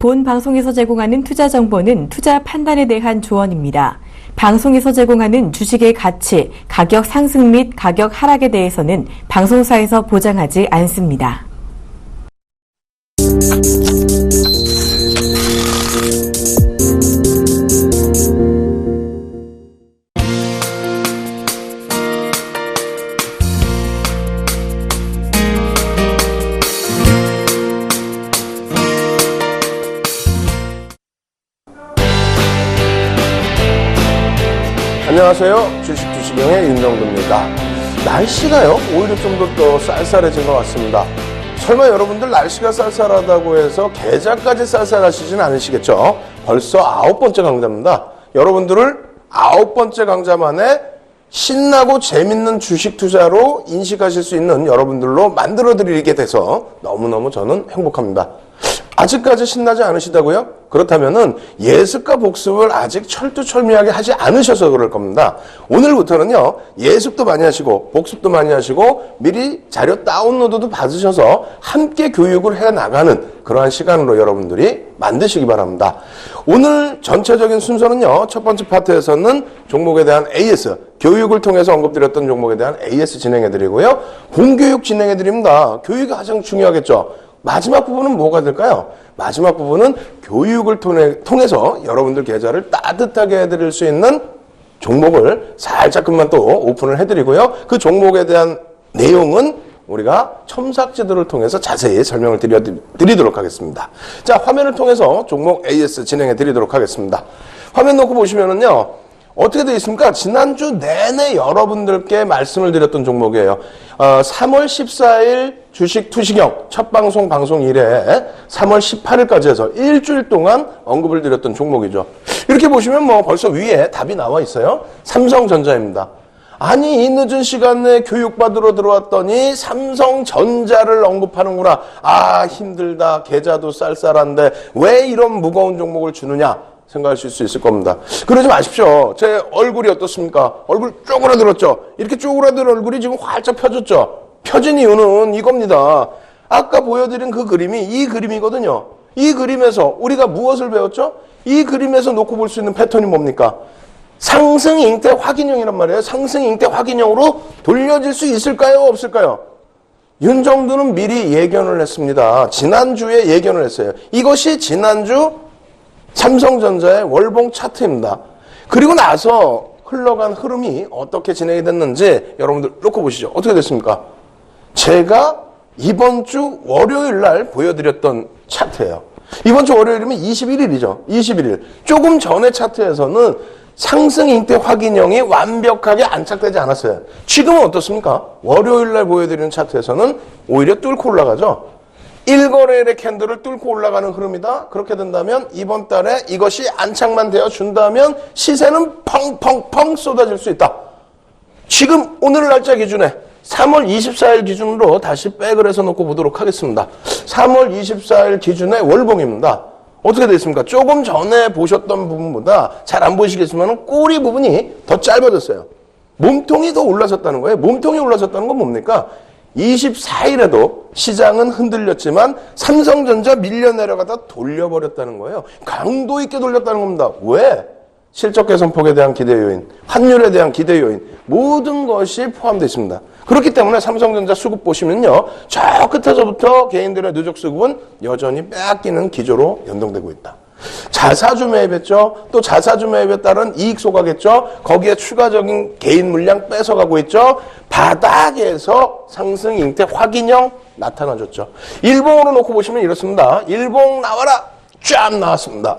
본 방송에서 제공하는 투자 정보는 투자 판단에 대한 조언입니다. 방송에서 제공하는 주식의 가치, 가격 상승 및 가격 하락에 대해서는 방송사에서 보장하지 않습니다. 안녕하세요. 주식투시경의 윤정도입니다. 날씨가요 오히려 좀 더 쌀쌀해진 것 같습니다. 설마 여러분들 날씨가 쌀쌀하다고 해서 계좌까지 쌀쌀하시진 않으시겠죠? 벌써 9번째 강좌입니다. 여러분들을 9번째 강좌 만에 신나고 재밌는 주식 투자로 인식하실 수 있는 여러분들로 만들어드리게 돼서 너무너무 저는 행복합니다. 아직까지 신나지 않으시다고요? 그렇다면은 예습과 복습을 아직 철두철미하게 하지 않으셔서 그럴 겁니다. 오늘부터는요, 예습도 많이 하시고, 복습도 많이 하시고, 미리 자료 다운로드도 받으셔서 함께 교육을 해 나가는 그러한 시간으로 여러분들이 만드시기 바랍니다. 오늘 전체적인 순서는요, 첫 번째 파트에서는 종목에 대한 AS, 교육을 통해서 언급드렸던 종목에 대한 AS 진행해드리고요, 본교육 진행해드립니다. 교육이 가장 중요하겠죠. 마지막 부분은 뭐가 될까요? 마지막 부분은 교육을 통해서 여러분들 계좌를 따뜻하게 해드릴 수 있는 종목을 살짝만 또 오픈을 해드리고요. 그 종목에 대한 내용은 우리가 첨삭지도를 통해서 자세히 설명을 드리도록 하겠습니다. 자, 화면을 통해서 종목 AS 진행해 드리도록 하겠습니다. 화면 놓고 보시면은요, 어떻게 되어 있습니까? 지난주 내내 여러분들께 말씀을 드렸던 종목이에요. 3월 14일 주식 투시경 첫 방송 이래 3월 18일까지 해서 일주일 동안 언급을 드렸던 종목이죠. 이렇게 보시면 뭐 벌써 위에 답이 나와 있어요. 삼성전자입니다. 아니, 이 늦은 시간에 교육받으러 들어왔더니 삼성전자를 언급하는구나. 아, 힘들다. 계좌도 쌀쌀한데 왜 이런 무거운 종목을 주느냐 생각하실 수 있을 겁니다. 그러지 마십시오. 제 얼굴이 어떻습니까? 얼굴 쪼그라들었죠? 이렇게 쪼그라든 얼굴이 지금 활짝 펴졌죠? 펴진 이유는 이겁니다. 아까 보여드린 그 그림이 이 그림이거든요. 이 그림에서 우리가 무엇을 배웠죠? 이 그림에서 놓고 볼 수 있는 패턴이 뭡니까? 상승 잉태 확인형이란 말이에요. 상승 잉태 확인형으로 돌려질 수 있을까요? 없을까요? 윤정도는 미리 예견을 했습니다. 지난주에 예견을 했어요. 이것이 지난주 삼성전자의 월봉 차트입니다. 그리고 나서 흘러간 흐름이 어떻게 진행이 됐는지 여러분들 놓고 보시죠. 어떻게 됐습니까? 제가 이번 주 월요일 날 보여드렸던 차트예요. 이번 주 월요일이면 21일이죠. 21일. 조금 전의 차트에서는 상승 잉태 확인형이 완벽하게 안착되지 않았어요. 지금은 어떻습니까? 월요일 날 보여드리는 차트에서는 오히려 뚫고 올라가죠. 1거래일의 캔들을 뚫고 올라가는 흐름이다. 그렇게 된다면 이번 달에 이것이 안착만 되어 준다면 시세는 펑펑펑 쏟아질 수 있다. 지금 오늘 날짜 기준에 3월 24일 기준으로 다시 백을 해서 놓고 보도록 하겠습니다. 3월 24일 기준의 월봉입니다. 어떻게 되어 있습니까? 조금 전에 보셨던 부분보다 잘 안 보이시겠지만 꼬리 부분이 더 짧아졌어요. 몸통이 더 올라섰다는 거예요. 몸통이 올라섰다는 건 뭡니까? 24일에도 시장은 흔들렸지만 삼성전자 밀려 내려가다 돌려버렸다는 거예요. 강도 있게 돌렸다는 겁니다. 왜? 실적 개선폭에 대한 기대 요인, 환율에 대한 기대 요인, 모든 것이 포함되어 있습니다. 그렇기 때문에 삼성전자 수급 보시면요, 저 끝에서부터 개인들의 누적 수급은 여전히 빼앗기는 기조로 연동되고 있다. 자사주 매입했죠. 또 자사주 매입에 따른 이익 소각했죠. 거기에 추가적인 개인 물량 뺏어가고 있죠. 바닥에서 상승 잉태 확인형 나타나줬죠. 일봉으로 놓고 보시면 이렇습니다. 일봉 나와라! 쫙 나왔습니다.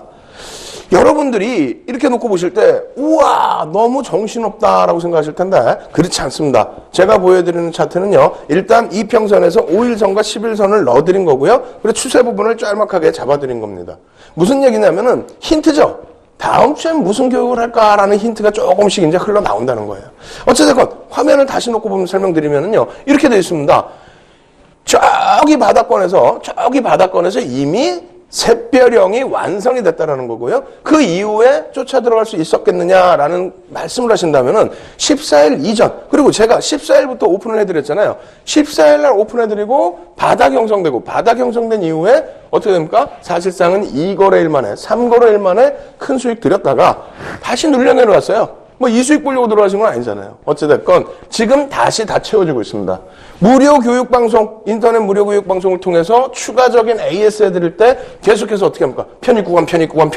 여러분들이 이렇게 놓고 보실 때 우와 너무 정신없다라고 생각하실 텐데 그렇지 않습니다. 제가 보여드리는 차트는요. 일단 이평선에서 5일선과 10일선을 넣어드린 거고요. 그리고 추세 부분을 짤막하게 잡아드린 겁니다. 무슨 얘기냐면은 힌트죠. 다음 주엔 무슨 교육을 할까라는 힌트가 조금씩 이제 흘러나온다는 거예요. 어쨌든 화면을 다시 놓고 보면 설명드리면은요. 이렇게 되어 있습니다. 저기 바닥권에서 이미 샛별형이 완성이 됐다라는 거고요. 그 이후에 쫓아 들어갈 수 있었겠느냐라는 말씀을 하신다면은 14일 이전, 그리고 제가 14일부터 오픈을 해드렸잖아요. 14일 날 오픈해드리고 바닥 형성되고, 바닥 형성된 이후에 어떻게 됩니까? 사실상은 2거래일 만에, 3거래일 만에 큰 수익 들였다가 다시 눌려 내려왔어요. 뭐 이 수익 보려고 들어가신 건 아니잖아요. 어찌됐건 지금 다시 다 채워지고 있습니다. 무료 교육방송, 인터넷 무료 교육방송을 통해서 추가적인 AS 해드릴 때 계속해서 어떻게 합니까? 편입구간.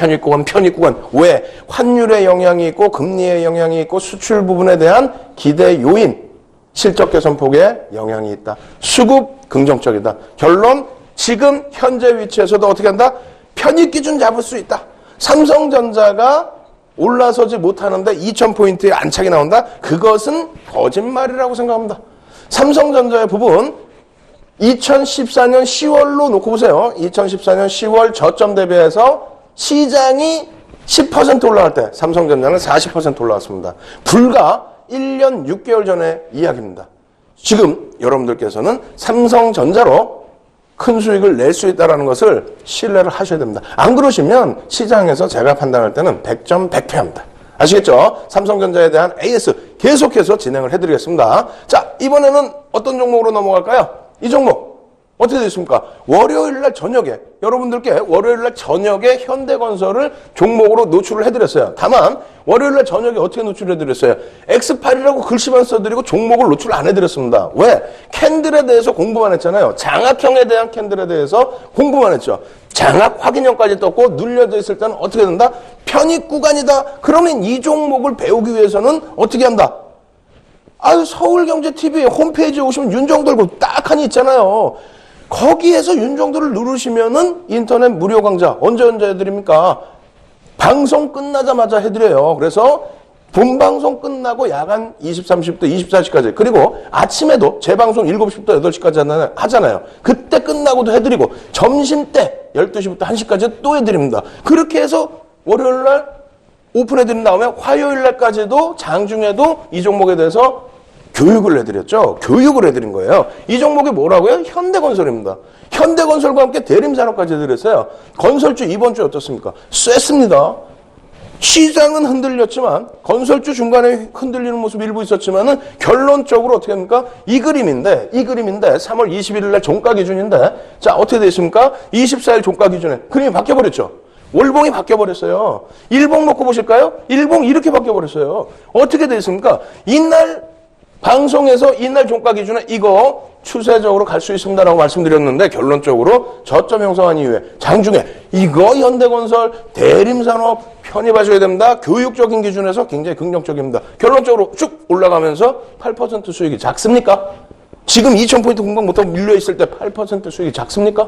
왜? 환율의 영향이 있고 금리의 영향이 있고 수출 부분에 대한 기대 요인, 실적 개선 폭에 영향이 있다. 수급 긍정적이다. 결론, 지금 현재 위치에서도 어떻게 한다? 편입 기준 잡을 수 있다. 삼성전자가 올라서지 못하는데 2,000포인트의 안착이 나온다? 그것은 거짓말이라고 생각합니다. 삼성전자의 부분 2014년 10월로 놓고 보세요. 2014년 10월 저점 대비해서 시장이 10% 올라갈 때 삼성전자는 40% 올라왔습니다. 불과 1년 6개월 전의 이야기입니다. 지금 여러분들께서는 삼성전자로 큰 수익을 낼 수 있다는 것을 신뢰를 하셔야 됩니다. 안 그러시면 시장에서 제가 판단할 때는 100점 100패합니다. 아시겠죠? 삼성전자에 대한 AS 계속해서 진행을 해드리겠습니다. 자, 이번에는 어떤 종목으로 넘어갈까요? 이 종목 어떻게 되십니까? 월요일날 저녁에, 여러분들께 월요일날 저녁에 현대건설을 종목으로 노출을 해드렸어요. 다만 월요일날 저녁에 어떻게 노출해드렸어요? X8이라고 글씨만 써드리고 종목을 노출 안 해드렸습니다. 왜? 캔들에 대해서 공부만 했잖아요. 장악형에 대한 캔들에 대해서 공부만 했죠. 장악 확인형까지 떴고 눌려져 있을 때는 어떻게 된다? 편입 구간이다. 그러면 이 종목을 배우기 위해서는 어떻게 한다? 아유, 서울경제TV 홈페이지에 오시면 윤정돌고 딱 하니 있잖아요. 거기에서 윤정도를 누르시면은 인터넷 무료 강좌 언제 해드립니까? 방송 끝나자마자 해드려요. 그래서 본방송 끝나고 야간 23시부터 24시까지, 그리고 아침에도 재방송 7시부터 8시까지 하잖아요. 그때 끝나고도 해드리고 점심때 12시부터 1시까지 또 해드립니다. 그렇게 해서 월요일날 오픈해드린 다음에 화요일날까지도 장중에도 이 종목에 대해서 교육을 해드렸죠. 교육을 해드린 거예요. 이 종목이 뭐라고요? 현대건설입니다. 현대건설과 함께 대림산업까지 해드렸어요. 건설주 이번 주에 어떻습니까? 쐈습니다. 시장은 흔들렸지만 건설주 중간에 흔들리는 모습이 일부 있었지만은 결론적으로 어떻게 합니까? 이 그림인데 3월 21일 날 종가 기준인데, 자, 어떻게 되어 있습니까? 24일 종가 기준에 그림이 바뀌어버렸죠. 월봉이 바뀌어버렸어요. 일봉 놓고 보실까요? 일봉 이렇게 바뀌어버렸어요. 어떻게 되어 있습니까? 이날 방송에서 이날 종가 기준에 이거 추세적으로 갈 수 있습니다라고 말씀드렸는데, 결론적으로 저점 형성한 이후에 장중에 이거 현대건설, 대림산업 편입하셔야 됩니다. 교육적인 기준에서 굉장히 긍정적입니다. 결론적으로 쭉 올라가면서 8% 수익이 작습니까? 지금 2,000포인트 공방 못하고 밀려있을 때 8% 수익이 작습니까?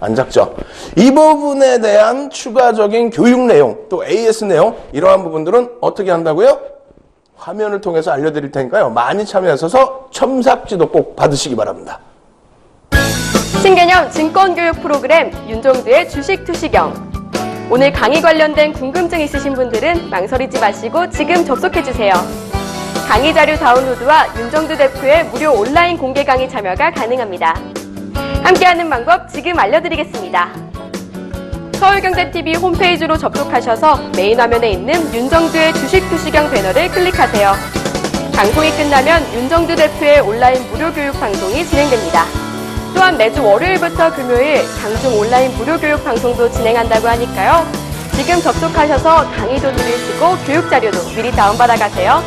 안 작죠. 이 부분에 대한 추가적인 교육 내용, 또 AS 내용, 이러한 부분들은 어떻게 한다고요? 화면을 통해서 알려드릴 테니까요. 많이 참여하셔서 첨삭지도 꼭 받으시기 바랍니다. 신개념 증권교육 프로그램 윤종두의 주식투시경. 오늘 강의 관련된 궁금증 있으신 분들은 망설이지 마시고 지금 접속해주세요. 강의 자료 다운로드와 윤종두 대표의 무료 온라인 공개 강의 참여가 가능합니다. 함께하는 방법 지금 알려드리겠습니다. 서울경제TV 홈페이지로 접속하셔서 메인 화면에 있는 윤정두의 주식투시경 배너를 클릭하세요. 방송이 끝나면 윤정두 대표의 온라인 무료 교육 방송이 진행됩니다. 또한 매주 월요일부터 금요일 장중 온라인 무료 교육 방송도 진행한다고 하니까요. 지금 접속하셔서 강의도 들으시고 교육 자료도 미리 다운받아 가세요.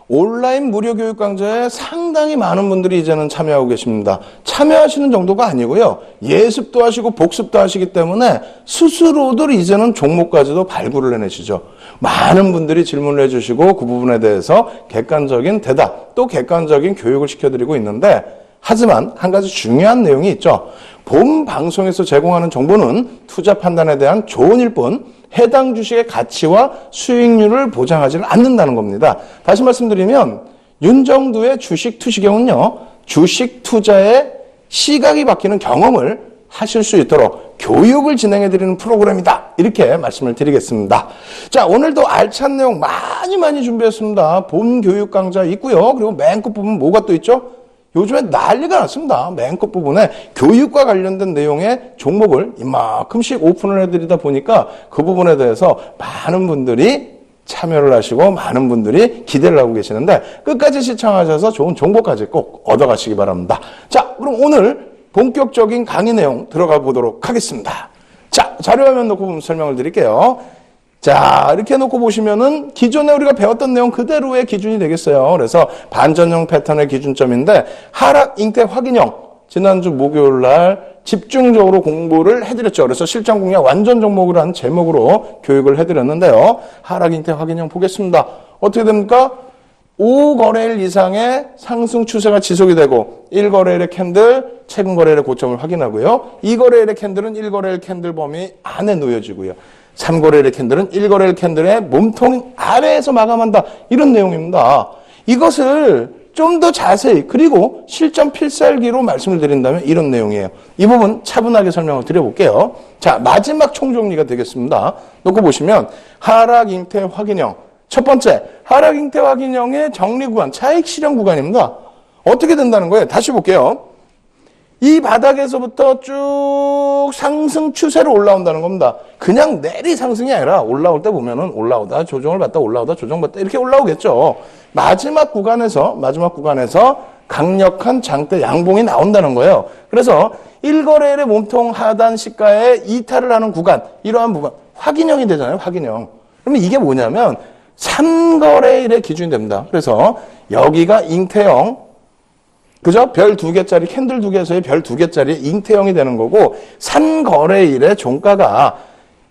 온라인 무료 교육 강좌에 상당히 많은 분들이 이제는 참여하고 계십니다. 참여하시는 정도가 아니고요. 예습도 하시고 복습도 하시기 때문에 스스로들 이제는 종목까지도 발굴을 해내시죠. 많은 분들이 질문을 해주시고 그 부분에 대해서 객관적인 대답, 또 객관적인 교육을 시켜드리고 있는데, 하지만 한 가지 중요한 내용이 있죠. 본 방송에서 제공하는 정보는 투자 판단에 대한 조언일 뿐 해당 주식의 가치와 수익률을 보장하지는 않는다는 겁니다. 다시 말씀드리면 윤정두의 주식 투시경은요, 주식 투자의 시각이 바뀌는 경험을 하실 수 있도록 교육을 진행해 드리는 프로그램이다. 이렇게 말씀을 드리겠습니다. 자, 오늘도 알찬 내용 많이 준비했습니다. 본 교육 강좌 있고요. 그리고 맨 끝부분 뭐가 또 있죠? 요즘에 난리가 났습니다. 맨 끝부분에 교육과 관련된 내용의 종목을 이만큼씩 오픈을 해드리다 보니까 그 부분에 대해서 많은 분들이 참여를 하시고 많은 분들이 기대를 하고 계시는데 끝까지 시청하셔서 좋은 정보까지 꼭 얻어가시기 바랍니다. 자, 그럼 오늘 본격적인 강의 내용 들어가 보도록 하겠습니다. 자, 자료화면 놓고 설명을 드릴게요. 자, 이렇게 놓고 보시면은 기존에 우리가 배웠던 내용 그대로의 기준이 되겠어요. 그래서 반전형 패턴의 기준점인데 하락 잉태 확인형 지난주 목요일 날 집중적으로 공부를 해드렸죠. 그래서 실전 공략 완전 종목을 한 제목으로 교육을 해드렸는데요. 하락 잉태 확인형 보겠습니다. 어떻게 됩니까? 5거래일 이상의 상승 추세가 지속이 되고 1거래일의 캔들, 최근 거래일의 고점을 확인하고요. 2거래일의 캔들은 1거래일 캔들 범위 안에 놓여지고요. 3거래일의 캔들은 1거래일 캔들의 몸통 아래에서 마감한다. 이런 내용입니다. 이것을 좀 더 자세히 그리고 실전 필살기로 말씀을 드린다면 이런 내용이에요. 이 부분 차분하게 설명을 드려볼게요. 자, 마지막 총정리가 되겠습니다. 놓고 보시면 하락 잉태 확인형. 첫 번째, 하락 잉태 확인형의 정리 구간, 차익 실현 구간입니다. 어떻게 된다는 거예요? 다시 볼게요. 이 바닥에서부터 쭉 상승 추세로 올라온다는 겁니다. 그냥 내리 상승이 아니라 올라올 때 보면은 올라오다 조정을 받다 올라오다 조정받다 이렇게 올라오겠죠. 마지막 구간에서 강력한 장대 양봉이 나온다는 거예요. 그래서 1거래일의 몸통 하단 시가에 이탈을 하는 구간, 이러한 부분 확인형이 되잖아요. 확인형. 그러면 이게 뭐냐면 3거래일의 기준이 됩니다. 그래서 여기가 잉태형, 그죠? 별 2개짜리, 캔들 2개에서의 별 2개짜리 잉태형이 되는 거고, 3거래일의 종가가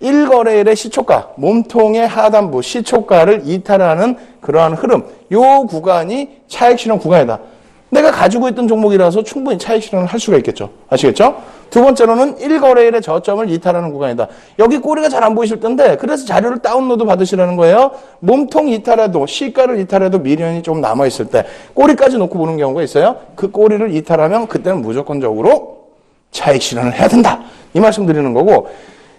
1거래일의 시초가, 몸통의 하단부 시초가를 이탈하는 그러한 흐름, 요 구간이 차익 실현 구간이다. 내가 가지고 있던 종목이라서 충분히 차익 실현을 할 수가 있겠죠. 아시겠죠? 두 번째로는 1거래일의 저점을 이탈하는 구간이다. 여기 꼬리가 잘 안 보이실 텐데 그래서 자료를 다운로드 받으시라는 거예요. 몸통 이탈해도 시가를 이탈해도 미련이 좀 남아있을 때 꼬리까지 놓고 보는 경우가 있어요. 그 꼬리를 이탈하면 그때는 무조건적으로 차익 실현을 해야 된다. 이 말씀 드리는 거고,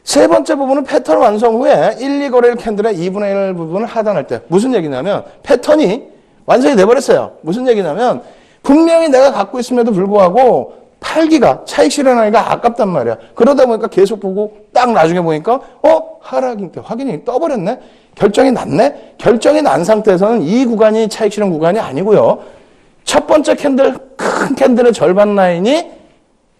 세 번째 부분은 패턴 완성 후에 1, 2거래일 캔들의 2분의 1 부분을 하단할 때 무슨 얘기냐면 패턴이 완성이 돼버렸어요. 무슨 얘기냐면 분명히 내가 갖고 있음에도 불구하고 팔기가, 차익 실현하기가 아깝단 말이야. 그러다 보니까 계속 보고 딱 나중에 보니까 하락 잉태 확인이 떠버렸네. 결정이 났네. 결정이 난 상태에서는 이 구간이 차익 실현 구간이 아니고요. 첫 번째 캔들, 큰 캔들의 절반 라인이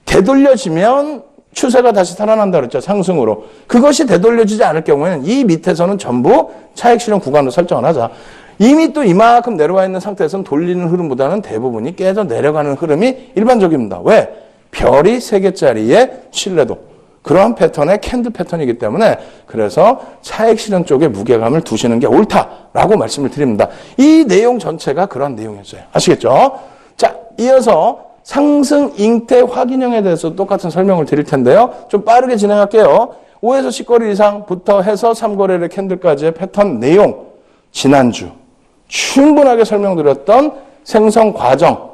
되돌려지면 추세가 다시 살아난다 그랬죠. 상승으로. 그것이 되돌려지지 않을 경우에는 이 밑에서는 전부 차익 실현 구간으로 설정을 하자. 이미 또 이만큼 내려와 있는 상태에서는 돌리는 흐름보다는 대부분이 깨져 내려가는 흐름이 일반적입니다. 왜? 별이 3개짜리의 신뢰도. 그러한 패턴의 캔들 패턴이기 때문에 그래서 차익 실현 쪽에 무게감을 두시는 게 옳다라고 말씀을 드립니다. 이 내용 전체가 그런 내용이었어요. 아시겠죠? 자, 이어서 상승 잉태 확인형에 대해서 똑같은 설명을 드릴 텐데요. 좀 빠르게 진행할게요. 5에서 10거래 이상부터 해서 3거래일의 캔들까지의 패턴 내용. 지난주 충분하게 설명드렸던 생성 과정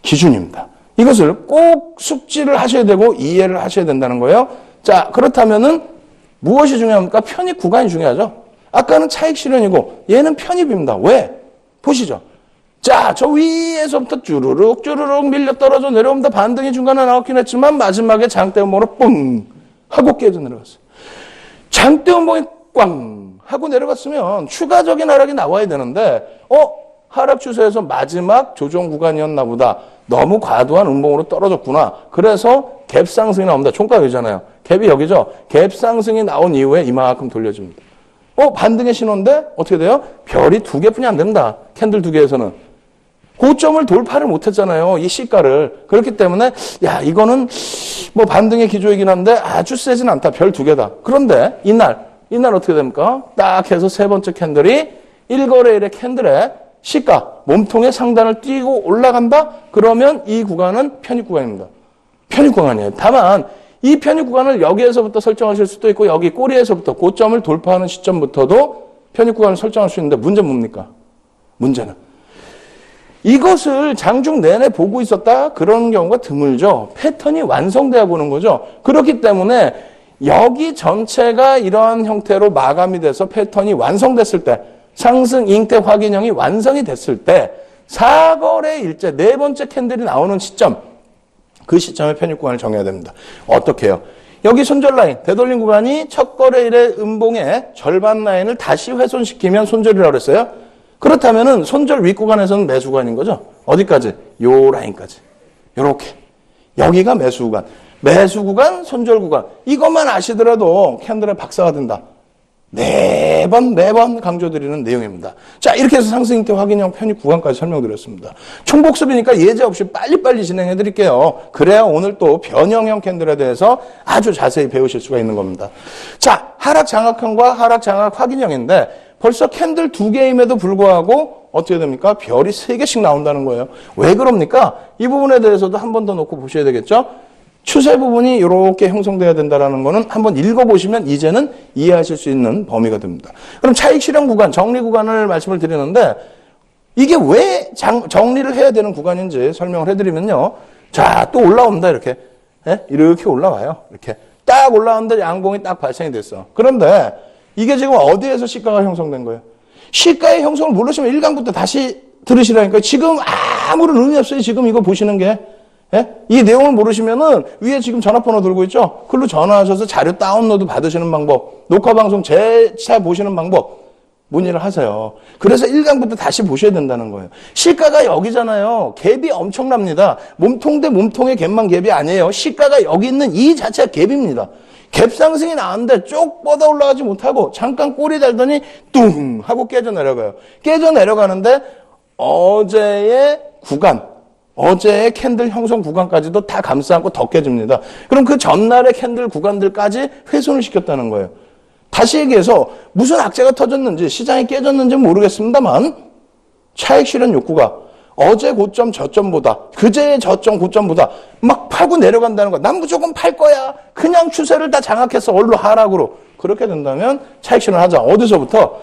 기준입니다. 이것을 꼭 숙지를 하셔야 되고 이해를 하셔야 된다는 거예요. 자, 그렇다면은 무엇이 중요합니까? 편입 구간이 중요하죠. 아까는 차익 실현이고 얘는 편입입니다. 왜? 보시죠. 자, 저 위에서부터 쭈르륵 밀려 떨어져 내려옵니다. 반등이 중간에 나왔긴 했지만 마지막에 장대 음봉으로 뿡 하고 깨져 내려갔어요. 장대 음봉이 꽝 하고 내려갔으면 추가적인 하락이 나와야 되는데 하락 추세에서 마지막 조정 구간이었나 보다. 너무 과도한 음봉으로 떨어졌구나. 그래서 갭 상승이 나옵니다. 종가 여기잖아요. 갭이 여기죠. 갭 상승이 나온 이후에 이만큼 돌려줍니다. 반등의 신호인데 어떻게 돼요? 별이 2개뿐이 안 됩니다. 캔들 2개에서는. 고점을 돌파를 못했잖아요. 이 시가를. 그렇기 때문에 이거는 뭐 반등의 기조이긴 한데 아주 세진 않다. 별 2개다. 그런데 이날 어떻게 됩니까? 딱 해서 세 번째 캔들이 1거래일의 캔들의 시가, 몸통의 상단을 띄고 올라간다? 그러면 이 구간은 편입 구간입니다. 편입 구간이에요. 다만 이 편입 구간을 여기에서부터 설정하실 수도 있고 여기 꼬리에서부터 고점을 돌파하는 시점부터도 편입 구간을 설정할 수 있는데 문제는 뭡니까? 문제는 이것을 장중 내내 보고 있었다? 그런 경우가 드물죠. 패턴이 완성돼야 보는 거죠. 그렇기 때문에 여기 전체가 이러한 형태로 마감이 돼서 패턴이 완성됐을 때, 상승 잉태 확인형이 완성이 됐을 때 사거래 일제 네 번째 캔들이 나오는 시점, 그 시점에 편입 구간을 정해야 됩니다. 어떻게 해요? 여기 손절 라인, 되돌림 구간이 첫 거래일의 음봉의 절반 라인을 다시 훼손시키면 손절이라고 그랬어요. 그렇다면은 손절 윗구간에서는 매수 구간인 거죠. 어디까지? 요 라인까지. 요렇게. 여기가 매수 구간. 매수 구간, 손절 구간. 이것만 아시더라도 캔들의 박사가 된다. 매번 강조드리는 내용입니다. 자, 이렇게 해서 상승 잉태 확인형 편입 구간까지 설명드렸습니다. 총복습이니까 예제 없이 빨리빨리 진행해 드릴게요. 그래야 오늘 또 변형형 캔들에 대해서 아주 자세히 배우실 수가 있는 겁니다. 자, 하락 장악형과 하락 장악 확인형인데 벌써 캔들 2개임에도 불구하고 어떻게 됩니까? 별이 3개씩 나온다는 거예요. 왜 그럽니까? 이 부분에 대해서도 한 번 더 놓고 보셔야 되겠죠? 추세 부분이 이렇게 형성돼야 된다는 거는 한번 읽어보시면 이제는 이해하실 수 있는 범위가 됩니다. 그럼 차익 실현 구간, 정리 구간을 말씀을 드리는데 이게 왜 정리를 해야 되는 구간인지 설명을 해드리면요. 자, 또 올라온다 이렇게. 예? 이렇게 올라와요. 이렇게. 딱 올라왔는데 양봉이 딱 발생이 됐어. 그런데 이게 지금 어디에서 시가가 형성된 거예요? 시가의 형성을 모르시면 1강부터 다시 들으시라니까요. 지금 아무런 의미 없어요. 지금 이거 보시는 게. 예? 이 내용을 모르시면은 위에 지금 전화번호 들고 있죠? 글로 전화하셔서 자료 다운로드 받으시는 방법, 녹화방송 재차 보시는 방법, 문의를 하세요. 그래서 1강부터 다시 보셔야 된다는 거예요. 시가가 여기잖아요. 갭이 엄청납니다. 몸통 대 몸통의 갭만 갭이 아니에요. 시가가 여기 있는 이 자체가 갭입니다. 갭 상승이 나왔는데 쭉 뻗어 올라가지 못하고 잠깐 꼬리 달더니 뚱 하고 깨져 내려가요. 깨져 내려가는데 어제의 구간, 어제의 캔들 형성 구간까지도 다 감싸 안고 더 깨집니다. 그럼 그 전날의 캔들 구간들까지 훼손을 시켰다는 거예요. 다시 얘기해서 무슨 악재가 터졌는지 시장이 깨졌는지는 모르겠습니다만 차익 실현 욕구가 어제 고점 저점보다 그제의 저점 고점보다 막 팔고 내려간다는 거야. 난 무조건 팔 거야. 그냥 추세를 다 장악해서 얼로 하락으로. 그렇게 된다면 차익 실현하자. 어디서부터?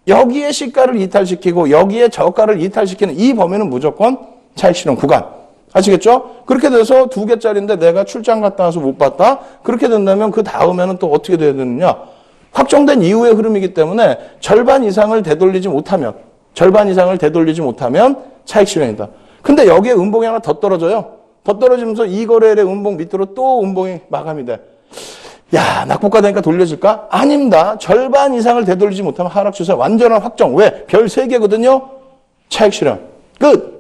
여기에 시가를 이탈시키고 여기에 저가를 이탈시키는 이 범위는 무조건 차익 실현 구간. 아시겠죠? 그렇게 돼서 2개짜리인데 내가 출장 갔다 와서 못 봤다? 그렇게 된다면 그 다음에는 또 어떻게 돼야 되느냐? 확정된 이후의 흐름이기 때문에 절반 이상을 되돌리지 못하면 차익 실현이다. 근데 여기에 음봉이 하나 더 떨어져요. 더 떨어지면서 이 거래일의 음봉 밑으로 또 음봉이 마감이 돼. 야, 낙폭가 되니까 돌려질까? 아닙니다. 절반 이상을 되돌리지 못하면 하락 추세 완전한 확정. 왜? 별 3개거든요. 차익 실현. 끝.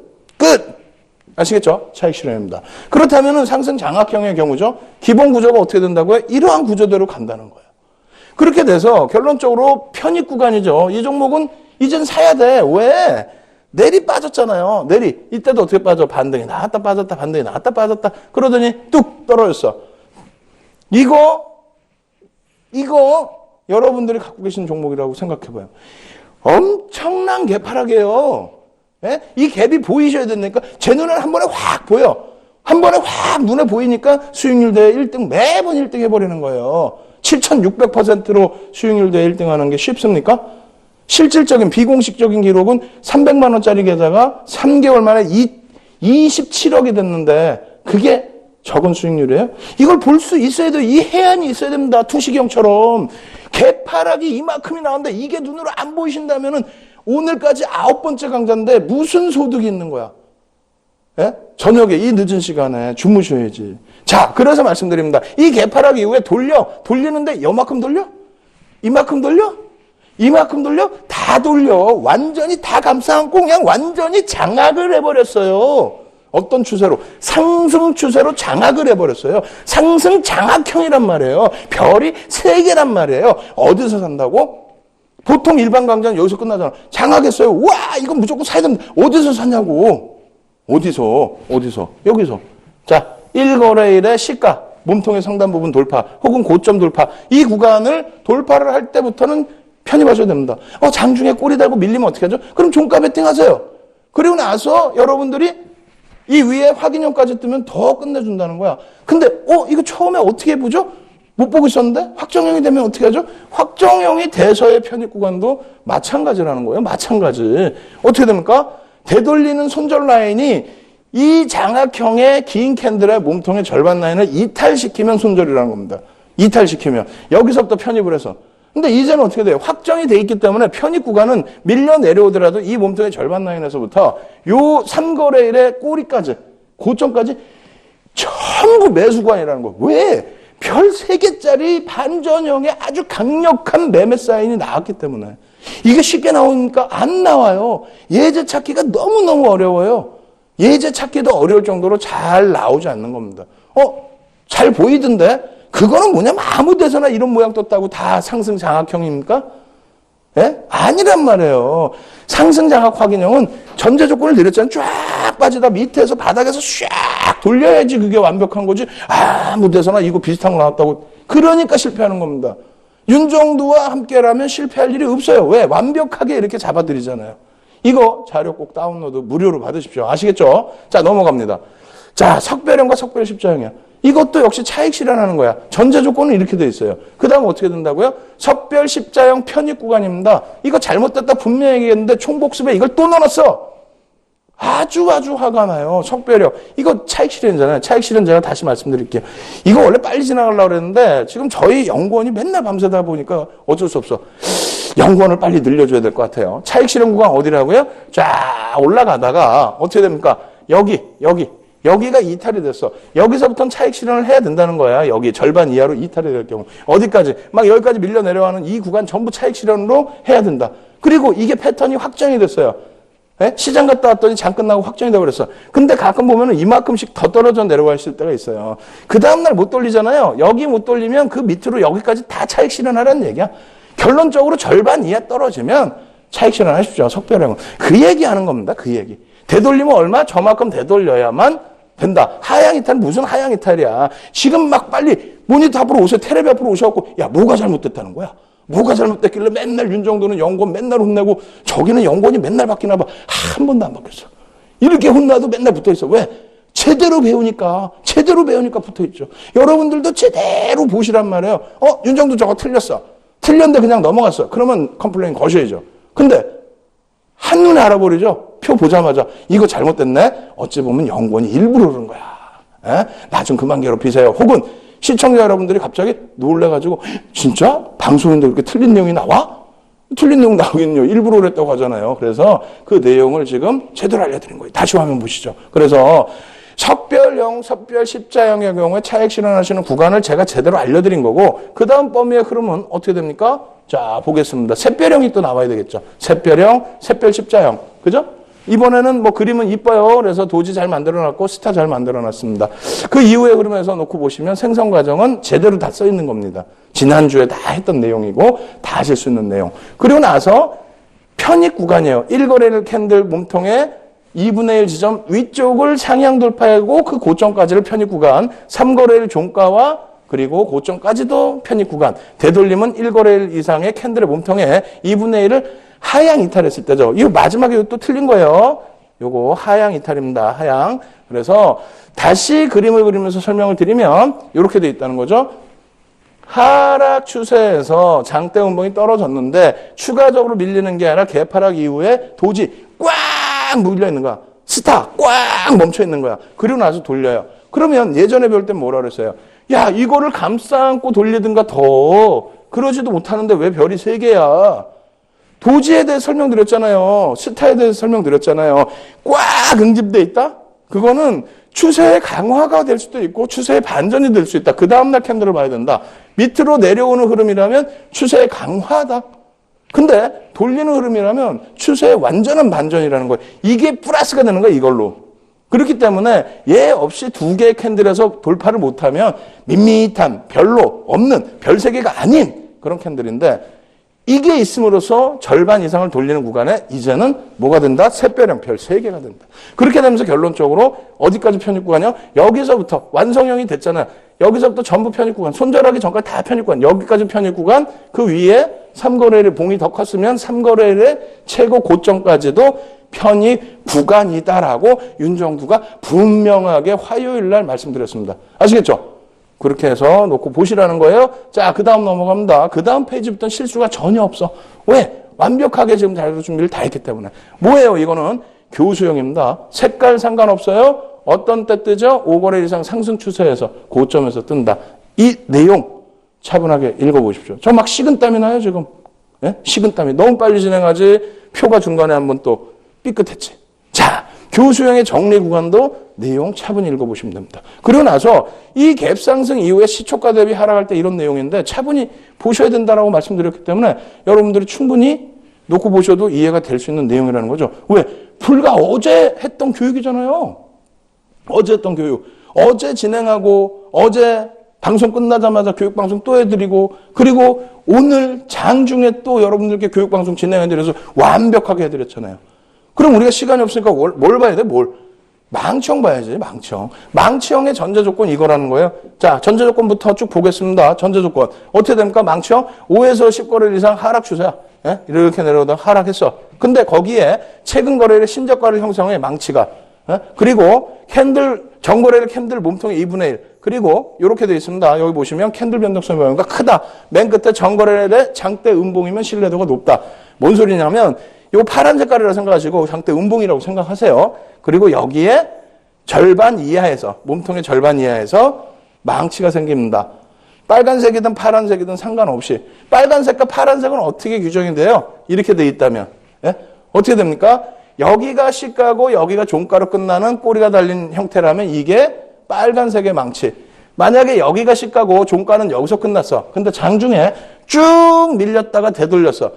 아시겠죠? 차익 실현입니다. 그렇다면 상승 장악형의 경우죠. 기본 구조가 어떻게 된다고요? 이러한 구조대로 간다는 거예요. 그렇게 돼서 결론적으로 편입 구간이죠. 이 종목은 이젠 사야 돼. 왜? 내리 빠졌잖아요. 내리. 이때도 어떻게 빠져? 반등이 나왔다 빠졌다 반등이 나왔다 빠졌다. 그러더니 뚝 떨어졌어. 이거 여러분들이 갖고 계신 종목이라고 생각해봐요. 엄청난 개파락이에요. 예? 이 갭이 보이셔야 되니까 제 눈에는 한 번에 확 보여. 한 번에 확 눈에 보이니까 수익률 대회 1등 매번 1등 해버리는 거예요. 7,600%로 수익률 대회 1등 하는 게 쉽습니까? 실질적인 비공식적인 기록은 300만 원짜리 계좌가 3개월 만에 27억이 됐는데 그게 적은 수익률이에요? 이걸 볼 수 있어야 돼요. 이 해안이 있어야 됩니다. 투시경처럼. 개파락이 이만큼이 나오는데 이게 눈으로 안 보이신다면은 오늘까지 9번째 강좌인데 무슨 소득이 있는 거야? 예? 저녁에 이 늦은 시간에 주무셔야지. 자, 그래서 말씀드립니다. 이 개파락 이후에 돌리는데 요만큼 돌려? 이만큼 돌려? 이만큼 돌려? 다 돌려. 완전히 다 감싸안고 그냥 완전히 장악을 해버렸어요. 어떤 추세로? 상승 추세로 장악을 해버렸어요. 상승 장악형이란 말이에요. 별이 3개란 말이에요. 어디서 산다고? 보통 일반 강좌는 여기서 끝나잖아. 장악했어요. 와, 이건 무조건 사야 됩니다. 어디서 사냐고. 어디서? 여기서. 자, 1거래일의 시가, 몸통의 상단 부분 돌파, 혹은 고점 돌파. 이 구간을 돌파를 할 때부터는 편입하셔야 됩니다. 장중에 꼬리 달고 밀리면 어떻게 하죠? 그럼 종가 베팅 하세요. 그리고 나서 여러분들이 이 위에 확인형까지 뜨면 더 끝내준다는 거야. 근데, 이거 처음에 어떻게 보죠? 못 보고 있었는데? 확정형이 되면 어떻게 하죠? 확정형이 돼서의 편입 구간도 마찬가지라는 거예요. 마찬가지. 어떻게 됩니까? 되돌리는 손절 라인이 이 장악형의 긴 캔들의 몸통의 절반 라인을 이탈시키면 손절이라는 겁니다. 이탈시키면. 여기서부터 편입을 해서. 근데 이제는 어떻게 돼요? 확정이 돼 있기 때문에 편입 구간은 밀려 내려오더라도 이 몸통의 절반 라인에서부터 요 3거래일의 꼬리까지, 고점까지 전부 매수구간이라는 거예요. 왜? 별 3개짜리 반전형의 아주 강력한 매매 사인이 나왔기 때문에. 이게 쉽게 나오니까 안 나와요. 예제 찾기가 너무너무 어려워요. 예제 찾기도 어려울 정도로 잘 나오지 않는 겁니다. 잘 보이던데? 그거는 뭐냐면 아무 데서나 이런 모양 떴다고 다 상승 장악형입니까? 예? 아니란 말이에요. 상승 장악 확인형은 전제 조건을 내렸잖아요. 쫙 빠지다 밑에서 바닥에서 쫙 돌려야지 그게 완벽한 거지. 아무 데서나 이거 비슷한 거 나왔다고. 그러니까 실패하는 겁니다. 윤정두와 함께라면 실패할 일이 없어요. 왜? 완벽하게 이렇게 잡아드리잖아요. 이거 자료 꼭 다운로드 무료로 받으십시오. 아시겠죠? 자, 넘어갑니다. 자, 석별형과 석별 십자형이야. 이것도 역시 차익 실현하는 거야. 전제 조건은 이렇게 돼 있어요. 그 다음 어떻게 된다고요? 석별 십자형 편입 구간입니다. 이거 잘못됐다 분명히 얘기했는데 총복습에 이걸 또 넣어놨어. 아주 화가 나요. 석별형. 이거 차익 실현이잖아요. 차익 실현 제가 다시 말씀드릴게요. 이거 원래 빨리 지나가려고 그랬는데 지금 저희 연구원이 맨날 밤새다 보니까 어쩔 수 없어. 연구원을 빨리 늘려줘야 될 것 같아요. 차익 실현 구간 어디라고요? 쫙 올라가다가 어떻게 됩니까? 여기가 이탈이 됐어. 여기서부터는 차익 실현을 해야 된다는 거야. 여기 절반 이하로 이탈이 될 경우. 어디까지? 막 여기까지 밀려 내려가는 이 구간 전부 차익 실현으로 해야 된다. 그리고 이게 패턴이 확정이 됐어요. 예? 시장 갔다 왔더니 장 끝나고 확정이 되어버렸어. 근데 가끔 보면은 이만큼씩 더 떨어져 내려가 있을 때가 있어요. 그 다음날 못 돌리잖아요. 여기 못 돌리면 그 밑으로 여기까지 다 차익 실현하라는 얘기야. 결론적으로 절반 이하 떨어지면 차익 실현하십시오. 석별형은. 그 얘기하는 겁니다. 그 얘기. 되돌리면 얼마? 저만큼 되돌려야만 된다. 하향 이탈은 무슨 하향 이탈이야. 지금 막 빨리 모니터 앞으로 오세요. 테레비 앞으로 오셔갖고 야 뭐가 잘못됐다는 거야. 뭐가 잘못됐길래 맨날 윤정도는 연구원 맨날 혼내고 저기는 연구원이 맨날 바뀌나 봐. 한 번도 안 바뀌었어. 이렇게 혼나도 맨날 붙어있어. 왜? 제대로 배우니까 붙어있죠. 여러분들도 제대로 보시란 말이에요. 윤정도 저거 틀렸어. 틀렸는데 그냥 넘어갔어. 그러면 컴플레인 거셔야죠. 근데 한눈에 알아버리죠. 표 보자마자 이거 잘못됐네. 어찌 보면 연구원이 일부러 그런 거야. 나 좀 그만 괴롭히세요. 혹은 시청자 여러분들이 갑자기 놀래가지고 진짜 방송인데 그렇게 틀린 내용이 나와? 틀린 내용 나오겠네요. 일부러 그랬다고 하잖아요. 그래서 그 내용을 지금 제대로 알려드린 거예요. 다시 화면 보시죠. 그래서 석별형, 석별 십자형의 경우에 차익 실현하시는 구간을 제가 제대로 알려드린 거고 그 다음 범위의 흐름은 어떻게 됩니까? 자, 보겠습니다. 셋별형이 또 나와야 되겠죠. 셋별형, 셋별 십자형. 그죠? 이번에는 뭐 그림은 이뻐요. 그래서 도지 잘 만들어놨고 스타 잘 만들어놨습니다. 그 이후에 흐름에서 놓고 보시면 생성 과정은 제대로 다 써 있는 겁니다. 지난주에 다 했던 내용이고 다 하실 수 있는 내용. 그리고 나서 편입 구간이에요. 1거래일 캔들 몸통의 2분의 1 지점 위쪽을 상향 돌파하고 그 고점까지를 편입 구간, 3거래일 종가와 그리고 고점까지도 편입 구간, 되돌림은 1거래일 이상의 캔들의 몸통에 2분의 1을 하향 이탈했을 때죠. 이거 마지막에 또 틀린 거예요. 요거 하향 이탈입니다. 하향. 그래서 다시 그림을 그리면서 설명을 드리면 이렇게 돼 있다는 거죠. 하락 추세에서 장대 운봉이 떨어졌는데 추가적으로 밀리는 게 아니라 개파락 이후에 도지 꽉 물려 있는 거야. 스타 꽉 멈춰 있는 거야. 그리고 나서 돌려요. 그러면 예전에 배울 땐 뭐라 그랬어요? 야, 이거를 감싸 안고 돌리든가 더. 그러지도 못하는데 왜 별이 3개야? 도지에 대해 설명드렸잖아요. 스타에 대해서 설명드렸잖아요. 꽉 응집돼 있다? 그거는 추세의 강화가 될 수도 있고 추세의 반전이 될 수 있다. 그 다음날 캔들을 봐야 된다. 밑으로 내려오는 흐름이라면 추세의 강화다. 근데 돌리는 흐름이라면 추세의 완전한 반전이라는 거예요. 이게 플러스가 되는 거예요. 이걸로. 그렇기 때문에 얘 없이 2개의 캔들에서 돌파를 못하면 밋밋한 별로 없는 별 3개가 아닌 그런 캔들인데 이게 있음으로써 절반 이상을 돌리는 구간에 이제는 뭐가 된다? 셋별형 별 3개가 된다. 그렇게 되면서 결론적으로 어디까지 편입 구간이요? 여기서부터 완성형이 됐잖아요. 여기서부터 전부 편입 구간, 손절하기 전까지 다 편입 구간, 여기까지 편입 구간, 그 위에 3거래일의 봉이 더 컸으면 3거래일의 최고 고점까지도 편입 구간이다라고 윤정두가 분명하게 화요일 날 말씀드렸습니다. 아시겠죠? 그렇게 해서 놓고 보시라는 거예요. 자, 그 다음 넘어갑니다. 그 다음 페이지부터는 실수가 전혀 없어. 왜? 완벽하게 지금 자료 준비를 다 했기 때문에. 뭐예요? 이거는 교수형입니다. 색깔 상관없어요. 어떤 때 뜨죠? 5거래 이상 상승 추세에서 고점에서 뜬다. 이 내용 차분하게 읽어보십시오. 저 막 식은땀이 나요 지금. 예? 식은땀이 너무 빨리 진행하지 표가 중간에 한번 또 삐끗했지. 자, 교수형의 정리 구간도 내용 차분히 읽어보시면 됩니다. 그리고 나서 이 갭상승 이후에 시초가 대비 하락할 때 이런 내용인데 차분히 보셔야 된다라고 말씀드렸기 때문에 여러분들이 충분히 놓고 보셔도 이해가 될 수 있는 내용이라는 거죠. 왜? 불과 어제 했던 교육이잖아요. 어제 했던 교육. 어제 진행하고 어제 방송 끝나자마자 교육방송 또 해드리고 그리고 오늘 장중에 또 여러분들께 교육방송 진행해드려서 완벽하게 해드렸잖아요. 그럼 우리가 시간이 없으니까 뭘 봐야 돼? 망치형 봐야지, 망치형. 망치형의 전제조건 이거라는 거예요. 자, 전제조건부터 쭉 보겠습니다. 전제조건. 어떻게 됩니까? 망치형 5에서 10거래일 이상 하락 추세야. 예? 이렇게 내려오다가 하락했어. 근데 거기에 최근 거래일의 신저가를 형성해, 망치가. 예? 그리고 전거래일 캔들 몸통의 2분의 1. 그리고 이렇게 되어 있습니다. 여기 보시면 캔들 변동성 모양이 크다. 맨 끝에 전거래일의 장대 음봉이면 신뢰도가 높다. 뭔 소리냐면 이 파란 색깔이라고 생각하시고 장대 음봉이라고 생각하세요. 그리고 여기에 절반 이하에서 몸통의 절반 이하에서 망치가 생깁니다. 빨간색이든 파란색이든 상관없이 빨간색과 파란색은 어떻게 규정이 돼요? 이렇게 돼 있다면 예? 어떻게 됩니까? 여기가 시가고 여기가 종가로 끝나는 꼬리가 달린 형태라면 이게 빨간색의 망치. 만약에 여기가 시가고 종가는 여기서 끝났어. 근데 장중에 쭉 밀렸다가 되돌렸어.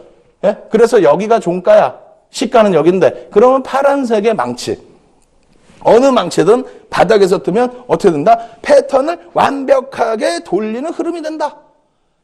예? 그래서 여기가 종가야. 시가는 여긴데. 그러면 파란색의 망치. 어느 망치든 바닥에서 뜨면 어떻게 된다? 패턴을 완벽하게 돌리는 흐름이 된다.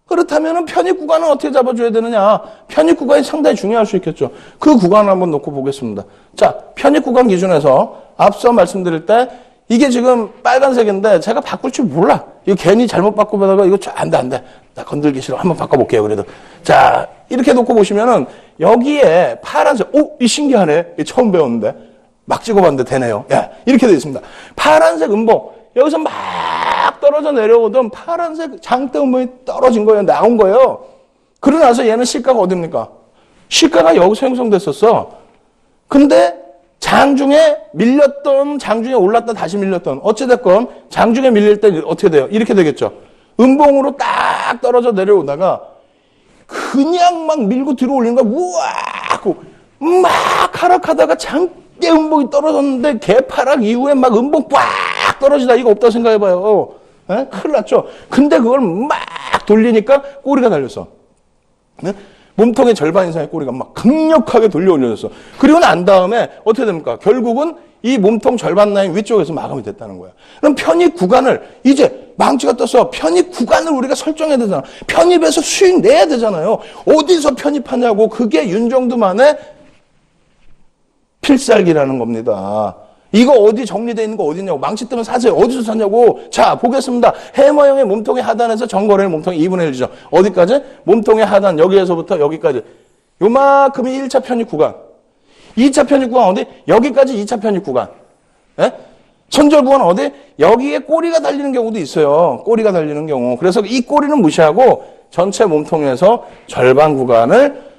그렇다면 편입 구간은 어떻게 잡아줘야 되느냐? 편입 구간이 상당히 중요할 수 있겠죠. 그 구간을 한번 놓고 보겠습니다. 자, 편입 구간 기준에서 앞서 말씀드릴 때 이게 지금 빨간색인데 제가 바꿀 줄 몰라. 이거 괜히 잘못 바꾸다가 이거 안 돼. 나 건들기 싫어. 한번 바꿔볼게요. 그래도. 자, 이렇게 놓고 보시면은 여기에 파란색, 이 신기하네. 처음 배웠는데. 막 찍어봤는데 되네요. 야, 이렇게 되어 있습니다. 파란색 음봉. 여기서 막 떨어져 내려오던 파란색 장대 음봉이 떨어진 거예요. 나온 거예요. 그러고 나서 얘는 시가가 어딥니까? 시가가 여기서 형성됐었어. 근데 장중에 밀렸던, 장중에 올랐다 다시 밀렸던, 어찌됐건 장중에 밀릴 때 어떻게 돼요? 이렇게 되겠죠. 음봉으로 딱 떨어져 내려오다가 그냥 막 밀고 들어올리는 거야. 우와! 막 하락하다가 장대 음봉이 떨어졌는데 개파락 이후에 막 음봉 꽉 떨어지다. 이거 없다 생각해봐요. 에? 큰일 났죠. 근데 그걸 막 돌리니까 꼬리가 달렸어. 네? 몸통의 절반 이상의 꼬리가 막 강력하게 돌려 올려졌어. 그리고 난 다음에 어떻게 됩니까? 결국은 이 몸통 절반 라인 위쪽에서 마감이 됐다는 거야. 그럼 편입 구간을 이제 망치가 떴어. 편입 구간을 우리가 설정해야 되잖아. 편입에서 수익 내야 되잖아요. 어디서 편입하냐고. 그게 윤정두만의 필살기라는 겁니다. 이거 어디 정리되어 있는 거 어디냐고. 망치 뜨면 사세요. 어디서 사냐고. 자, 보겠습니다. 해머형의 몸통의 하단에서 전거래일 몸통의 2분의 1이죠. 어디까지? 몸통의 하단 여기에서부터 여기까지. 요만큼이 1차 편입 구간. 2차 편입 구간 어디? 여기까지 2차 편입 구간. 예? 손절 구간 어디? 여기에 꼬리가 달리는 경우도 있어요. 꼬리가 달리는 경우. 그래서 이 꼬리는 무시하고 전체 몸통에서 절반 구간을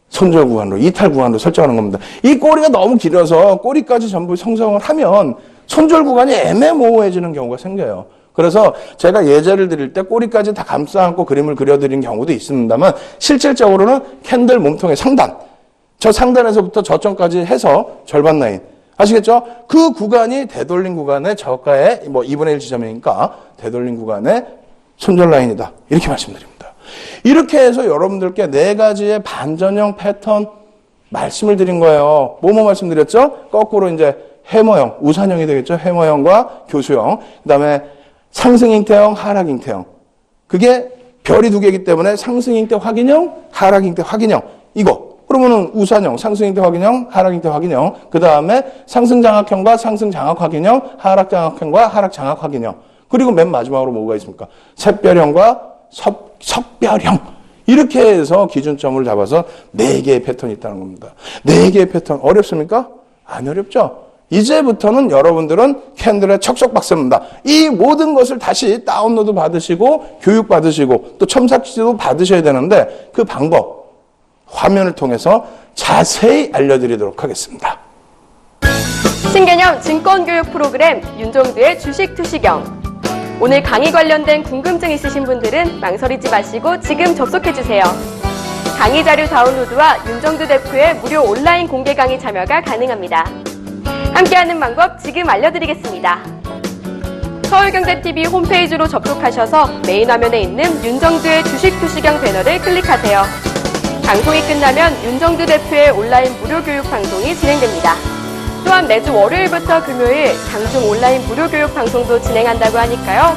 손절 구간으로, 이탈 구간으로 설정하는 겁니다. 이 꼬리가 너무 길어서 꼬리까지 전부 형성을 하면 손절 구간이 애매모호해지는 경우가 생겨요. 그래서 제가 예제를 드릴 때 꼬리까지 다 감싸 안고 그림을 그려드린 경우도 있습니다만 실질적으로는 캔들 몸통의 상단, 저 상단에서부터 저점까지 해서 절반 라인. 아시겠죠? 그 구간이 되돌린 구간의 저가의 2분의 1 지점이니까 되돌린 구간의 손절 라인이다. 이렇게 말씀드립니다. 이렇게 해서 여러분들께 4가지의 반전형 패턴 말씀을 드린 거예요. 뭐뭐 말씀드렸죠? 거꾸로 이제 해머형, 우산형이 되겠죠? 해머형과 교수형. 그 다음에 상승잉태형, 하락잉태형. 그게 별이 2개이기 때문에 상승잉태 확인형, 하락잉태 확인형. 이거. 그러면은 우산형, 상승잉태 확인형, 하락잉태 확인형. 그 다음에 상승장악형과 상승장악 확인형, 하락장악형과 하락장악 확인형. 그리고 맨 마지막으로 뭐가 있습니까? 샛별형과 석별형. 이렇게 해서 기준점을 잡아서 4개의 패턴이 있다는 겁니다. 4개의 패턴 어렵습니까? 안 어렵죠? 이제부터는 여러분들은 캔들의 척척박사입니다. 이 모든 것을 다시 다운로드 받으시고 교육 받으시고 또 첨삭지도 받으셔야 되는데 그 방법 화면을 통해서 자세히 알려드리도록 하겠습니다. 신개념 증권교육 프로그램 윤종두의 주식 투시경. 오늘 강의 관련된 궁금증 있으신 분들은 망설이지 마시고 지금 접속해주세요. 강의 자료 다운로드와 윤종두 대표의 무료 온라인 공개 강의 참여가 가능합니다. 함께하는 방법 지금 알려드리겠습니다. 서울경제TV 홈페이지로 접속하셔서 메인 화면에 있는 윤종두의 주식 투시경 배너를 클릭하세요. 방송이 끝나면 윤종두 대표의 온라인 무료 교육 방송이 진행됩니다. 또한 매주 월요일부터 금요일 장중 온라인 무료 교육 방송도 진행한다고 하니까요.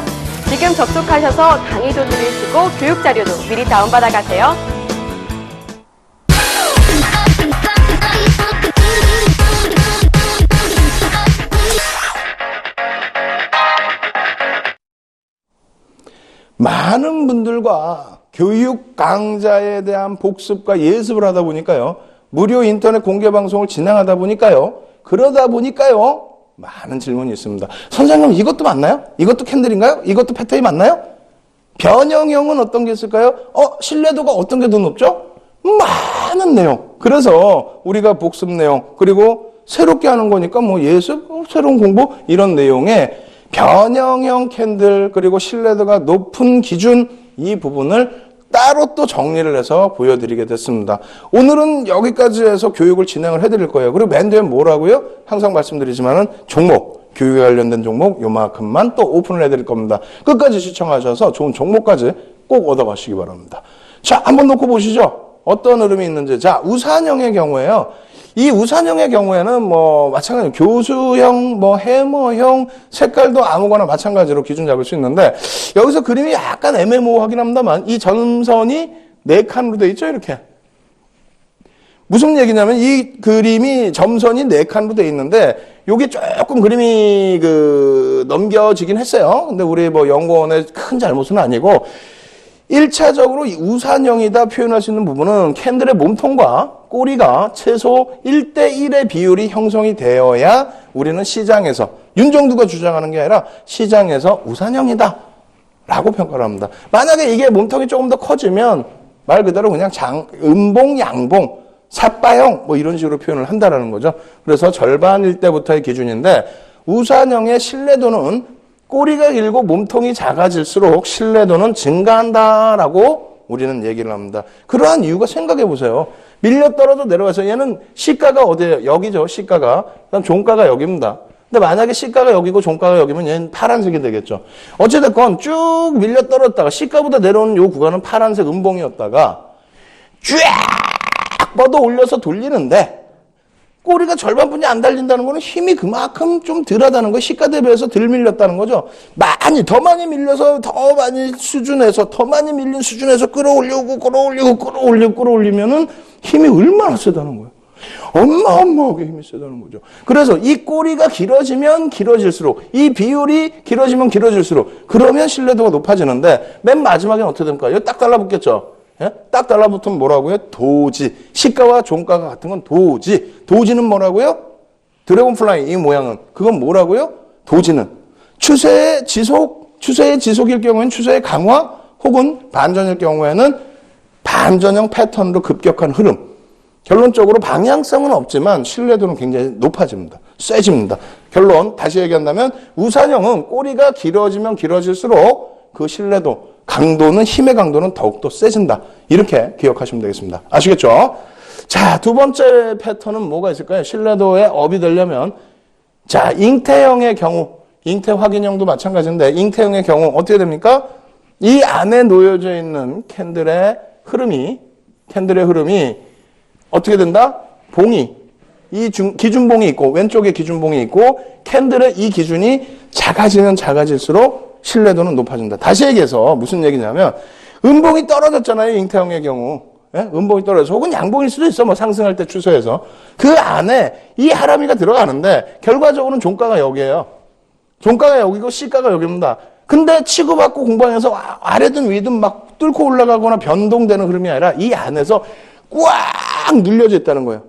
지금 접속하셔서 강의도 들으시고 교육 자료도 미리 다운받아 가세요. 많은 분들과 교육 강좌에 대한 복습과 예습을 하다 보니까요. 무료 인터넷 공개 방송을 진행하다 보니까요. 그러다 보니까요. 많은 질문이 있습니다. 선생님 이것도 맞나요? 이것도 캔들인가요? 이것도 패턴이 맞나요? 변형형은 어떤 게 있을까요? 신뢰도가 어떤 게 더 높죠? 많은 내용. 그래서 우리가 복습 내용 그리고 새롭게 하는 거니까 뭐 예습, 새로운 공부 이런 내용에 변형형 캔들 그리고 신뢰도가 높은 기준 이 부분을 따로 또 정리를 해서 보여드리게 됐습니다. 오늘은 여기까지 해서 교육을 진행을 해드릴 거예요. 그리고 맨 뒤에 뭐라고요? 항상 말씀드리지만은 종목, 교육에 관련된 종목 요만큼만 또 오픈을 해드릴 겁니다. 끝까지 시청하셔서 좋은 종목까지 꼭 얻어가시기 바랍니다. 자, 한번 놓고 보시죠. 어떤 흐름이 있는지. 자, 우산형의 경우에요. 이 우산형의 경우에는 뭐 마찬가지로 교수형, 뭐 해머형, 색깔도 아무거나 마찬가지로 기준 잡을 수 있는데 여기서 그림이 약간 애매모호하긴 합니다만 이 점선이 4칸으로 되어 있죠, 이렇게. 무슨 얘기냐면 이 그림이 점선이 4칸으로 되어 있는데 요게 조금 그림이 넘겨지긴 했어요. 근데 우리 뭐 연구원의 큰 잘못은 아니고 1차적으로 이 우산형이다 표현할 수 있는 부분은 캔들의 몸통과 꼬리가 최소 1대1의 비율이 형성이 되어야 우리는 시장에서 윤종두가 주장하는 게 아니라 시장에서 우산형이다 라고 평가를 합니다. 만약에 이게 몸통이 조금 더 커지면 말 그대로 그냥 음봉, 양봉, 삿바형 뭐 이런 식으로 표현을 한다라는 거죠. 그래서 절반일 때부터의 기준인데 우산형의 신뢰도는 꼬리가 길고 몸통이 작아질수록 신뢰도는 증가한다라고 우리는 얘기를 합니다. 그러한 이유가 생각해 보세요. 밀려 떨어져 내려가서 얘는 시가가 어디예요? 여기죠. 시가가. 그다음 종가가 여기입니다. 근데 만약에 시가가 여기고 종가가 여기면 얘는 파란색이 되겠죠. 어찌됐건 쭉 밀려 떨어졌다가 시가보다 내려오는 요 구간은 파란색 음봉이었다가 쫙 뻗어 올려서 돌리는데 꼬리가 절반뿐이 안 달린다는 거는 힘이 그만큼 좀 덜하다는 거예요. 시가 대비해서 덜 밀렸다는 거죠. 더 많이 밀려서 더 많이 수준에서 더 많이 밀린 수준에서 끌어올리면은 힘이 얼마나 세다는 거예요. 어마어마하게 힘이 세다는 거죠. 그래서 이 꼬리가 길어지면 길어질수록 이 비율이 길어지면 길어질수록 그러면 신뢰도가 높아지는데 맨 마지막엔 어떻게 됩니까? 이거 딱 달라붙겠죠. 예? 딱 달라붙으면 뭐라고요? 도지. 시가와 종가가 같은 건 도지. 도지는 뭐라고요? 드래곤플라이 이 모양은. 그건 뭐라고요? 도지는. 추세의 지속일 경우에는 추세의 강화 혹은 반전일 경우에는 반전형 패턴으로 급격한 흐름. 결론적으로 방향성은 없지만 신뢰도는 굉장히 높아집니다. 세집니다. 결론 다시 얘기한다면 우산형은 꼬리가 길어지면 길어질수록 그 신뢰도 강도는 힘의 강도는 더욱더 세진다. 이렇게 기억하시면 되겠습니다. 아시겠죠? 자, 두 번째 패턴은 뭐가 있을까요? 신뢰도에 업이 되려면 자, 잉태형의 경우 잉태 확인형도 마찬가지인데 잉태형의 경우 어떻게 됩니까? 이 안에 놓여져 있는 캔들의 흐름이 어떻게 된다? 봉이 기준봉이 있고 왼쪽에 기준봉이 있고 캔들의 이 기준이 작아지면 작아질수록 신뢰도는 높아진다. 다시 얘기해서 무슨 얘기냐면 음봉이 떨어졌잖아요. 잉태형의 경우. 예? 음봉이 떨어져서 혹은 양봉일 수도 있어. 뭐 상승할 때 추세에서. 그 안에 이 하람이가 들어가는데 결과적으로는 종가가 여기예요. 종가가 여기고 시가가 여기입니다. 근데 치고받고 공방에서 아래든 위든 막 뚫고 올라가거나 변동되는 흐름이 아니라 이 안에서 꽉 눌려져 있다는 거예요.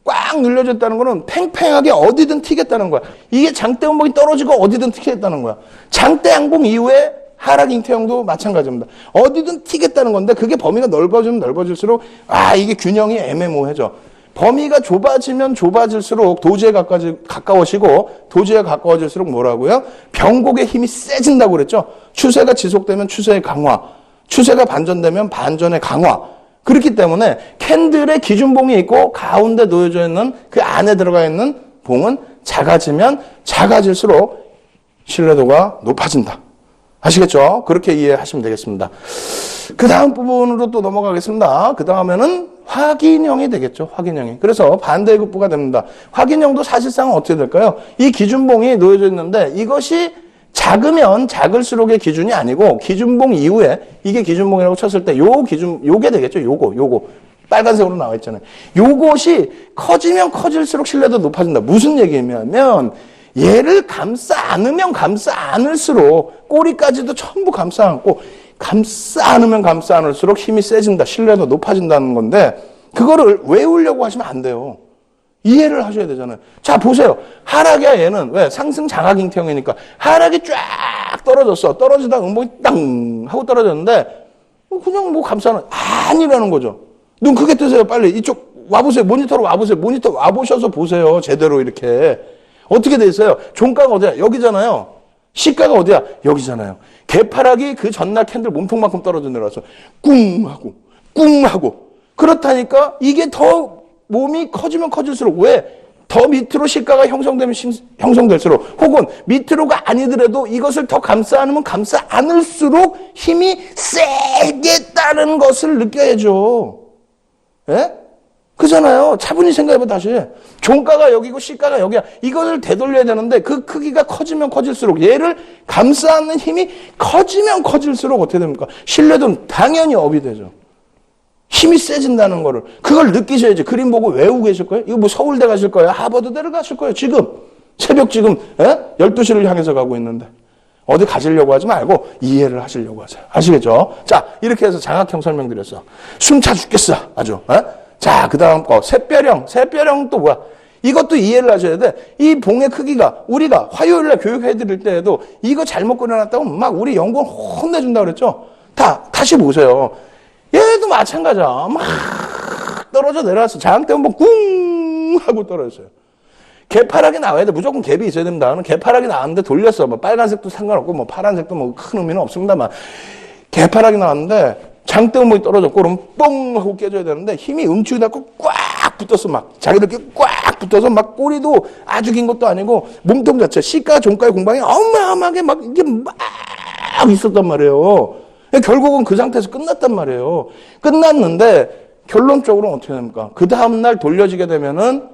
꽉 눌려져 있다는 거는 팽팽하게 어디든 튀겠다는 거야. 이게 장대 음봉이 떨어지고 어디든 튀겠다는 거야. 장대 양봉 이후에 하락 잉태형도 마찬가지입니다. 어디든 튀겠다는 건데 그게 범위가 넓어지면 넓어질수록 이게 균형이 애매모호해져. 범위가 좁아지면 좁아질수록 도지에 가까워지고 도지에 가까워질수록 뭐라고요? 병곡의 힘이 세진다고 그랬죠. 추세가 지속되면 추세의 강화, 추세가 반전되면 반전의 강화. 그렇기 때문에 캔들의 기준봉이 있고 가운데 놓여져 있는 그 안에 들어가 있는 봉은 작아지면 작아질수록 신뢰도가 높아진다. 아시겠죠? 그렇게 이해하시면 되겠습니다. 그 다음 부분으로 또 넘어가겠습니다. 그 다음에는 확인형이 되겠죠. 확인형이. 그래서 반대급부가 됩니다. 확인형도 사실상은 어떻게 될까요? 이 기준봉이 놓여져 있는데 이것이 작으면 작을수록의 기준이 아니고 기준봉 이후에 이게 기준봉이라고 쳤을 때 요게 되겠죠. 요거. 빨간색으로 나와 있잖아요. 요것이 커지면 커질수록 신뢰도 높아진다. 무슨 얘기냐면 얘를 감싸 안으면 감싸 안을수록 꼬리까지도 전부 감싸 안고 감싸 안으면 감싸 안을수록 힘이 세진다. 신뢰도 높아진다는 건데 그거를 외우려고 하시면 안 돼요. 이해를 하셔야 되잖아요. 자, 보세요. 하락이야, 얘는. 왜? 상승 장악잉태형이니까. 하락이 쫙 떨어졌어. 떨어지다가 음봉이 땅! 하고 떨어졌는데, 그냥 뭐 감싸는, 아니라는 거죠. 눈 크게 뜨세요, 빨리. 이쪽 와보세요. 모니터로 와보세요. 모니터 와보셔서 보세요. 제대로 이렇게. 어떻게 돼 있어요? 종가가 어디야? 여기잖아요. 시가가 어디야? 여기잖아요. 개파락이 그 전날 캔들 몸통만큼 떨어져 내려와서 꿍! 하고. 그렇다니까 이게 더 몸이 커지면 커질수록 왜? 더 밑으로 시가가 형성되면 형성될수록 혹은 밑으로가 아니더라도 이것을 더 감싸 안으면 감싸 안을수록 힘이 세겠다는 것을 느껴야죠. 예? 그잖아요. 차분히 생각해봐 다시. 종가가 여기고 시가가 여기야. 이것을 되돌려야 되는데 그 크기가 커지면 커질수록 얘를 감싸 안는 힘이 커지면 커질수록 어떻게 됩니까? 신뢰도는 당연히 업이 되죠. 힘이 세진다는 거를. 그걸 느끼셔야지. 그림 보고 외우고 계실 거예요? 이거 뭐 서울대 가실 거예요? 하버드대를 가실 거예요? 지금. 새벽 지금 12시를 향해서 가고 있는데. 어디 가시려고 하지 말고 이해를 하시려고 하세요. 아시겠죠? 자, 이렇게 해서 장학형 설명드렸어. 숨차 죽겠어. 아주. 자, 그 다음 거. 샛별형. 샛별형 또 뭐야? 이것도 이해를 하셔야 돼. 이 봉의 크기가 우리가 화요일날 교육해드릴 때에도 이거 잘못 그려놨다고 막 우리 연구원 혼내준다고 그랬죠? 다시 보세요. 얘도 마찬가지야. 막 떨어져 내려왔어. 장대 한번 꿍 하고 떨어졌어요. 개파락이 나와야 돼. 무조건 갭이 있어야 됩니다. 개파락이 나왔는데 돌렸어. 뭐 빨간색도 상관없고 뭐 파란색도 뭐 큰 의미는 없습니다만 개파락이 나왔는데 장대음봉이 떨어졌고 그러면 뻥 하고 깨져야 되는데 힘이 응축이 닿고 꽉 붙었어. 막 자기를 이렇게 꽉 붙어서 막 꼬리도 아주 긴 것도 아니고 몸통 자체 시가 종가의 공방이 어마어마하게 막 이게 막 있었단 말이에요. 결국은 그 상태에서 끝났단 말이에요. 끝났는데 결론적으로 어떻게 됩니까? 그 다음날 돌려지게 되면은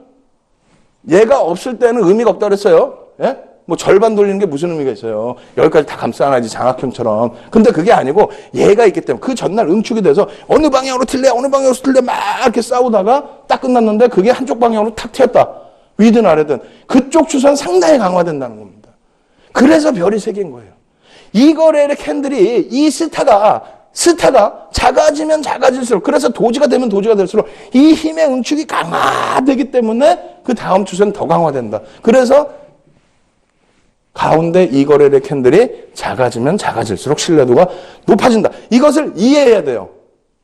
얘가 없을 때는 의미가 없다 그랬어요. 예? 뭐 절반 돌리는 게 무슨 의미가 있어요. 여기까지 다 감싸놔야지 장학형처럼. 근데 그게 아니고 얘가 있기 때문에 그 전날 응축이 돼서 어느 방향으로 튈래 어느 방향으로 튈래 막 이렇게 싸우다가 딱 끝났는데 그게 한쪽 방향으로 탁 튀었다. 위든 아래든 그쪽 추세는 상당히 강화된다는 겁니다. 그래서 별이 세 개인 거예요. 이 거래의 캔들이 이 스타가 작아지면 작아질수록 그래서 도지가 되면 도지가 될수록 이 힘의 응축이 강화되기 때문에 그 다음 추세는 더 강화된다. 그래서 가운데 이 거래의 캔들이 작아지면 작아질수록 신뢰도가 높아진다. 이것을 이해해야 돼요.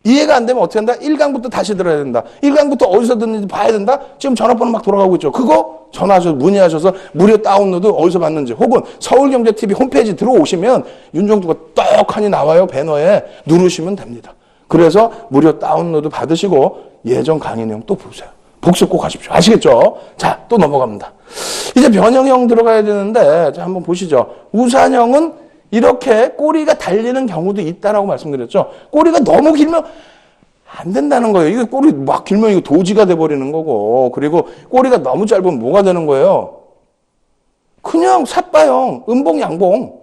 이해가 안 되면 어떻게 한다? 1강부터 다시 들어야 된다. 1강부터 어디서 듣는지 봐야 된다? 지금 전화번호 막 돌아가고 있죠. 그거 전화하셔서 문의하셔서 무료 다운로드 어디서 받는지 혹은 서울경제TV 홈페이지 들어오시면 윤정두가 떡하니 나와요. 배너에 누르시면 됩니다. 그래서 무료 다운로드 받으시고 예전 강의 내용 또 보세요. 복습 꼭 하십시오. 아시겠죠? 자, 또 넘어갑니다. 이제 변형형 들어가야 되는데 자, 한번 보시죠. 우산형은 이렇게 꼬리가 달리는 경우도 있다라고 말씀드렸죠. 꼬리가 너무 길면 안 된다는 거예요. 이거 꼬리 막 길면 이거 도지가 돼버리는 거고, 그리고 꼬리가 너무 짧으면 뭐가 되는 거예요? 그냥 삿바형, 음봉, 양봉.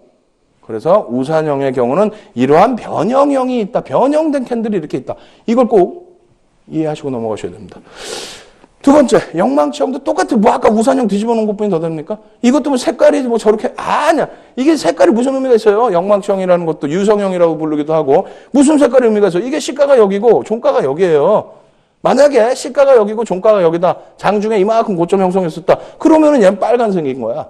그래서 우산형의 경우는 이러한 변형형이 있다. 변형된 캔들이 이렇게 있다. 이걸 꼭 이해하시고 넘어가셔야 됩니다. 두 번째, 영망치형도 똑같은, 뭐 아까 우산형 뒤집어 놓은 것뿐이 더 됩니까? 이것도 뭐 색깔이 뭐 저렇게, 아니야. 이게 색깔이 무슨 의미가 있어요? 영망치형이라는 것도 유성형이라고 부르기도 하고, 무슨 색깔의 의미가 있어요? 이게 시가가 여기고 종가가 여기예요. 만약에 시가가 여기고 종가가 여기다, 장중에 이만큼 고점 형성했었다. 그러면은 얘는 빨간색인 거야.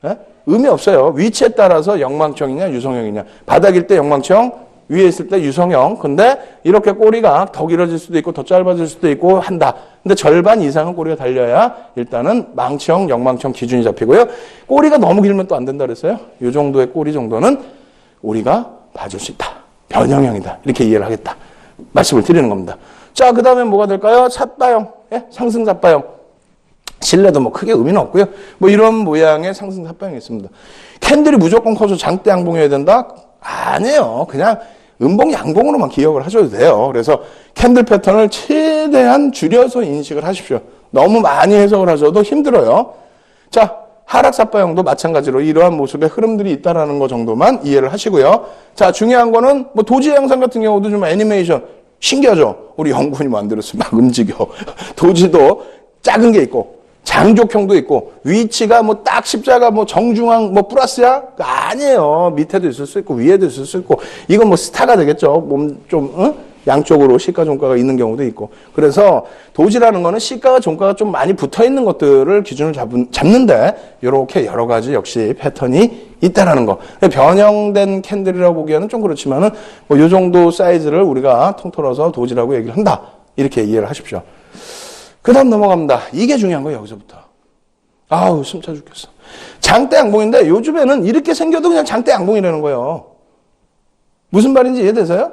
예? 의미 없어요. 위치에 따라서 영망치형이냐 유성형이냐. 바닥일 때 영망치형, 위에 있을 때 유성형. 근데 이렇게 꼬리가 더 길어질 수도 있고 더 짧아질 수도 있고 한다. 근데 절반 이상은 꼬리가 달려야 일단은 망치형, 역망치형 기준이 잡히고요. 꼬리가 너무 길면 또 안 된다 그랬어요. 이 정도의 꼬리 정도는 우리가 봐줄 수 있다. 변형형이다. 이렇게 이해를 하겠다. 말씀을 드리는 겁니다. 자, 그 다음에 뭐가 될까요? 삿바형. 예? 상승 삿바형. 실내도 뭐 크게 의미는 없고요. 뭐 이런 모양의 상승 삿바형이 있습니다. 캔들이 무조건 커서 장대 양봉이어야 된다? 아니에요. 그냥 음봉, 양봉으로만 기억을 하셔도 돼요. 그래서 캔들 패턴을 최대한 줄여서 인식을 하십시오. 너무 많이 해석을 하셔도 힘들어요. 자, 하락 삿바형도 마찬가지로 이러한 모습의 흐름들이 있다라는 거 정도만 이해를 하시고요. 자, 중요한 거는 뭐 도지 양상 같은 경우도 좀 애니메이션 신기하죠? 우리 연구원이 만들었어요. 막 움직여. 도지도 작은 게 있고 장족형도 있고 위치가 뭐 딱 십자가 뭐 정중앙 뭐 플러스야? 아니에요. 밑에도 있을 수 있고 위에도 있을 수 있고 이건 뭐 스타가 되겠죠. 몸 좀 양쪽으로 시가 종가가 있는 경우도 있고. 그래서 도지라는 거는 시가와 종가가 좀 많이 붙어 있는 것들을 기준을 잡는데 이렇게 여러 가지 역시 패턴이 있다라는 거. 변형된 캔들이라고 보기에는 좀 그렇지만은 뭐 이 정도 사이즈를 우리가 통틀어서 도지라고 얘기를 한다. 이렇게 이해를 하십시오. 그 다음 넘어갑니다. 이게 중요한 거예요, 여기서부터. 아우, 숨차 죽겠어. 장대 양봉인데 요즘에는 이렇게 생겨도 그냥 장대 양봉이라는 거예요. 무슨 말인지 이해되세요?